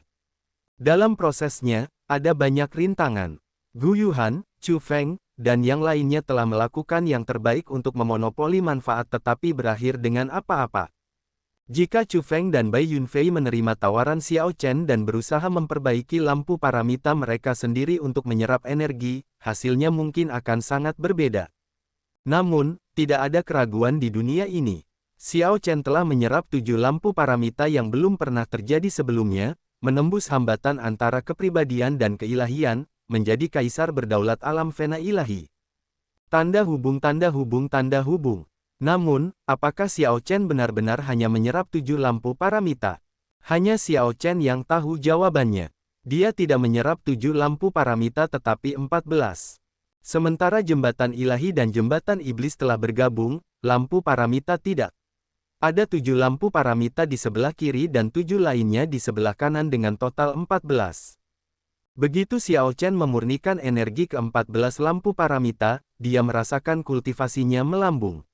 Dalam prosesnya, ada banyak rintangan. Gu Yuhan, Chu Feng, dan yang lainnya telah melakukan yang terbaik untuk memonopoli manfaat tetapi berakhir dengan apa-apa. Jika Chu Feng dan Bai Yunfei menerima tawaran Xiao Chen dan berusaha memperbaiki lampu paramita mereka sendiri untuk menyerap energi, hasilnya mungkin akan sangat berbeda. Namun, tidak ada keraguan di dunia ini. Xiao Chen telah menyerap 7 lampu paramita yang belum pernah terjadi sebelumnya, menembus hambatan antara kepribadian dan keilahian, menjadi kaisar berdaulat alam fena ilahi. Tanda hubung tanda hubung tanda hubung. Namun, apakah Xiao Chen benar-benar hanya menyerap 7 lampu paramita? Hanya Xiao Chen yang tahu jawabannya. Dia tidak menyerap 7 lampu paramita tetapi 14. Sementara jembatan ilahi dan jembatan iblis telah bergabung, lampu paramita tidak. Ada 7 lampu paramita di sebelah kiri dan 7 lainnya di sebelah kanan dengan total 14. Begitu Xiao Chen memurnikan energi ke-14 lampu paramita, dia merasakan kultivasinya melambung.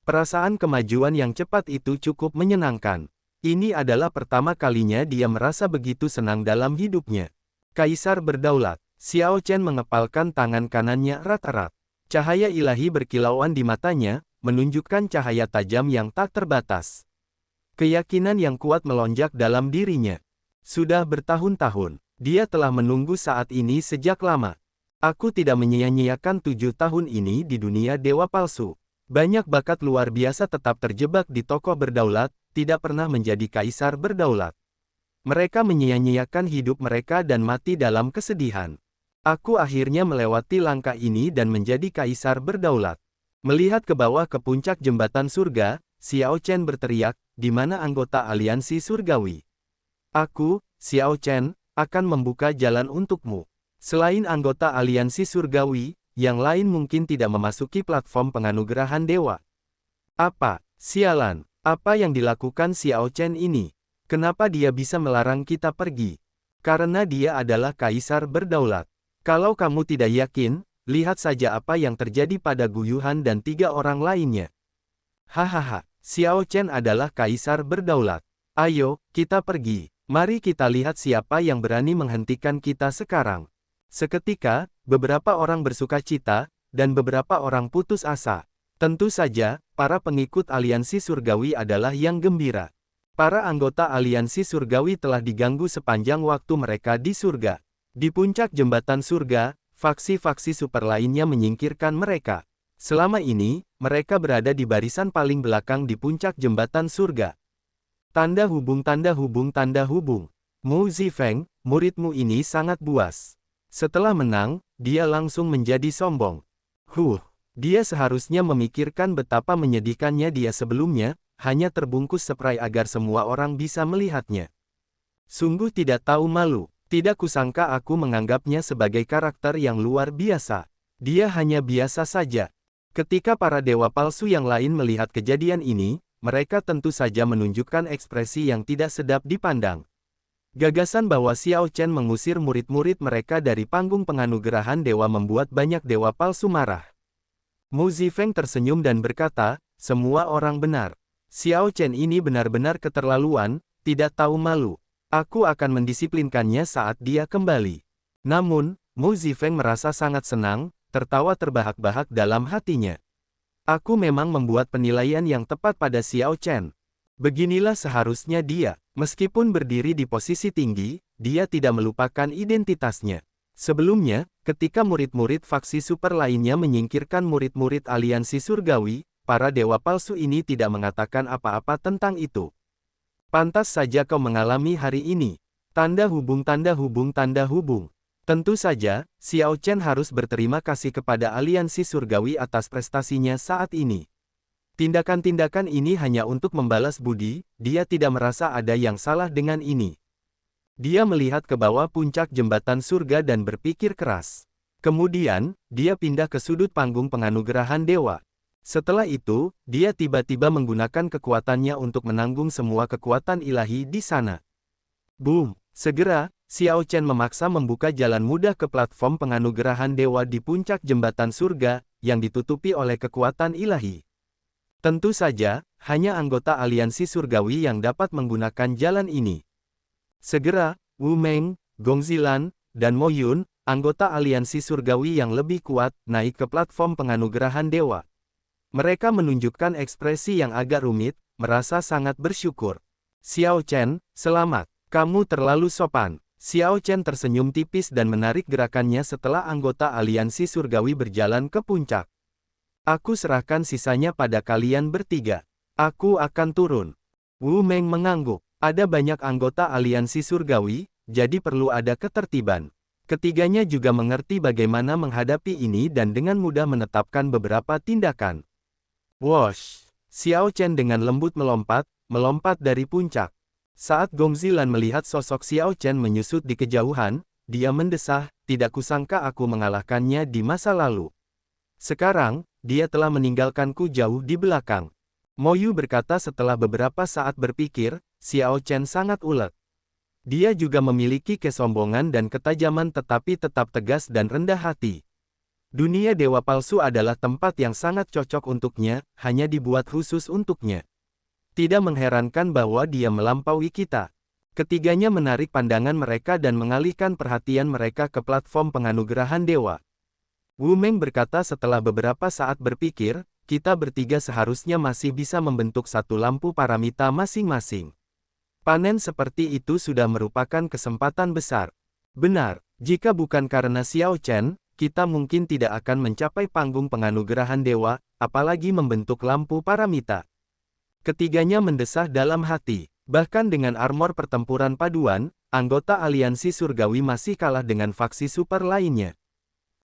Perasaan kemajuan yang cepat itu cukup menyenangkan. Ini adalah pertama kalinya dia merasa begitu senang dalam hidupnya. Kaisar berdaulat. Xiao Chen mengepalkan tangan kanannya erat-erat. Cahaya ilahi berkilauan di matanya, menunjukkan cahaya tajam yang tak terbatas. Keyakinan yang kuat melonjak dalam dirinya. Sudah bertahun-tahun, dia telah menunggu saat ini sejak lama. Aku tidak menyia-nyiakan 7 tahun ini di dunia dewa palsu. Banyak bakat luar biasa tetap terjebak di tokoh berdaulat, tidak pernah menjadi kaisar berdaulat. Mereka menyia-nyiakan hidup mereka dan mati dalam kesedihan. Aku akhirnya melewati langkah ini dan menjadi kaisar berdaulat. Melihat ke bawah ke puncak jembatan surga, Xiao Chen berteriak, "Di mana anggota aliansi surgawi? Aku, Xiao Chen, akan membuka jalan untukmu." Selain anggota aliansi surgawi, yang lain mungkin tidak memasuki platform penganugerahan dewa. Apa, sialan, apa yang dilakukan Xiao Chen ini? Kenapa dia bisa melarang kita pergi? Karena dia adalah kaisar berdaulat. Kalau kamu tidak yakin, lihat saja apa yang terjadi pada Gu Yuhan dan 3 orang lainnya. Hahaha, Xiao Chen adalah kaisar berdaulat. Ayo, kita pergi. Mari kita lihat siapa yang berani menghentikan kita sekarang. Seketika, beberapa orang bersuka cita, dan beberapa orang putus asa. Tentu saja, para pengikut aliansi surgawi adalah yang gembira. Para anggota aliansi surgawi telah diganggu sepanjang waktu mereka di surga. Di puncak jembatan surga, faksi-faksi super lainnya menyingkirkan mereka. Selama ini, mereka berada di barisan paling belakang di puncak jembatan surga. Tanda hubung tanda hubung tanda hubung. Mu Zifeng, muridmu ini sangat buas. Setelah menang, dia langsung menjadi sombong. Dia seharusnya memikirkan betapa menyedihkannya dia sebelumnya, hanya terbungkus spray agar semua orang bisa melihatnya. Sungguh tidak tahu malu. Tidak kusangka aku menganggapnya sebagai karakter yang luar biasa. Dia hanya biasa saja. Ketika para dewa palsu yang lain melihat kejadian ini, mereka tentu saja menunjukkan ekspresi yang tidak sedap dipandang. Gagasan bahwa Xiao Chen mengusir murid-murid mereka dari panggung penganugerahan dewa membuat banyak dewa palsu marah. Mu Zifeng tersenyum dan berkata, semua orang benar. Xiao Chen ini benar-benar keterlaluan, tidak tahu malu. Aku akan mendisiplinkannya saat dia kembali. Namun, Mu Zifeng merasa sangat senang, tertawa terbahak-bahak dalam hatinya. Aku memang membuat penilaian yang tepat pada Xiao Chen. Beginilah seharusnya dia. Meskipun berdiri di posisi tinggi, dia tidak melupakan identitasnya. Sebelumnya, ketika murid-murid faksi super lainnya menyingkirkan murid-murid aliansi surgawi, para dewa palsu ini tidak mengatakan apa-apa tentang itu. Pantas saja kau mengalami hari ini. Tanda hubung tanda hubung tanda hubung. Tentu saja, Xiao Chen harus berterima kasih kepada aliansi surgawi atas prestasinya saat ini. Tindakan-tindakan ini hanya untuk membalas budi, dia tidak merasa ada yang salah dengan ini. Dia melihat ke bawah puncak jembatan surga dan berpikir keras. Kemudian, dia pindah ke sudut panggung penganugerahan dewa. Setelah itu, dia tiba-tiba menggunakan kekuatannya untuk menanggung semua kekuatan ilahi di sana. Boom! Segera, Xiao Chen memaksa membuka jalan mudah ke platform penganugerahan dewa di puncak jembatan surga, yang ditutupi oleh kekuatan ilahi. Tentu saja, hanya anggota aliansi surgawi yang dapat menggunakan jalan ini. Segera, Wu Meng, Gong Zilan, dan Mo Yun, anggota aliansi surgawi yang lebih kuat, naik ke platform penganugerahan dewa. Mereka menunjukkan ekspresi yang agak rumit, merasa sangat bersyukur. Xiao Chen, selamat. Kamu terlalu sopan. Xiao Chen tersenyum tipis dan menarik gerakannya setelah anggota aliansi surgawi berjalan ke puncak. Aku serahkan sisanya pada kalian bertiga. Aku akan turun. Wu Meng mengangguk. Ada banyak anggota aliansi surgawi, jadi perlu ada ketertiban. Ketiganya juga mengerti bagaimana menghadapi ini dan dengan mudah menetapkan beberapa tindakan. Wosh! Xiao Chen dengan lembut melompat dari puncak. Saat Gong Zilan melihat sosok Xiao Chen menyusut di kejauhan, dia mendesah, tidak kusangka aku mengalahkannya di masa lalu. Sekarang, dia telah meninggalkanku jauh di belakang. Mo Yu berkata setelah beberapa saat berpikir, Xiao Chen sangat ulet. Dia juga memiliki kesombongan dan ketajaman tetapi tetap tegas dan rendah hati. Dunia dewa palsu adalah tempat yang sangat cocok untuknya, hanya dibuat khusus untuknya. Tidak mengherankan bahwa dia melampaui kita. Ketiganya menarik pandangan mereka dan mengalihkan perhatian mereka ke platform penganugerahan dewa. Wu Meng berkata setelah beberapa saat berpikir, kita bertiga seharusnya masih bisa membentuk satu lampu paramita masing-masing. Panen seperti itu sudah merupakan kesempatan besar. Benar, jika bukan karena Xiao Chen, kita mungkin tidak akan mencapai panggung penganugerahan dewa, apalagi membentuk lampu paramita. Ketiganya mendesah dalam hati. Bahkan dengan armor pertempuran paduan, anggota aliansi surgawi masih kalah dengan faksi super lainnya.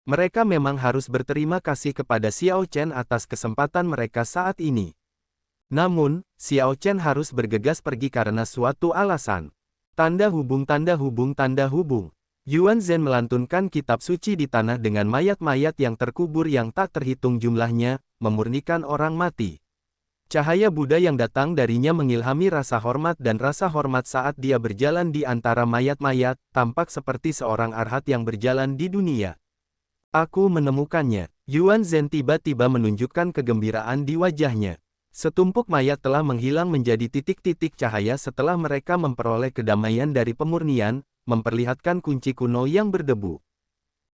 Mereka memang harus berterima kasih kepada Xiao Chen atas kesempatan mereka saat ini. Namun, Xiao Chen harus bergegas pergi karena suatu alasan. Tanda hubung tanda hubung tanda hubung. Yuan Zhen melantunkan kitab suci di tanah dengan mayat-mayat yang terkubur yang tak terhitung jumlahnya, memurnikan orang mati. Cahaya Buddha yang datang darinya mengilhami rasa hormat dan rasa hormat saat dia berjalan di antara mayat-mayat, tampak seperti seorang arhat yang berjalan di dunia. Aku menemukannya. Yuan Zhen tiba-tiba menunjukkan kegembiraan di wajahnya. Setumpuk mayat telah menghilang menjadi titik-titik cahaya setelah mereka memperoleh kedamaian dari pemurnian, memperlihatkan kunci kuno yang berdebu.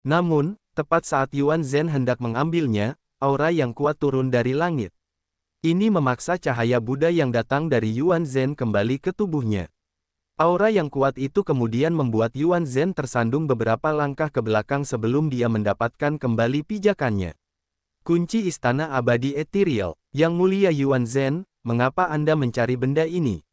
Namun, tepat saat Yuan Zhen hendak mengambilnya, aura yang kuat turun dari langit. Ini memaksa cahaya Buddha yang datang dari Yuan Zhen kembali ke tubuhnya. Aura yang kuat itu kemudian membuat Yuan Zhen tersandung beberapa langkah ke belakang sebelum dia mendapatkan kembali pijakannya. Kunci Istana Abadi Ethereal. Yang mulia Yuan Zhen, mengapa Anda mencari benda ini?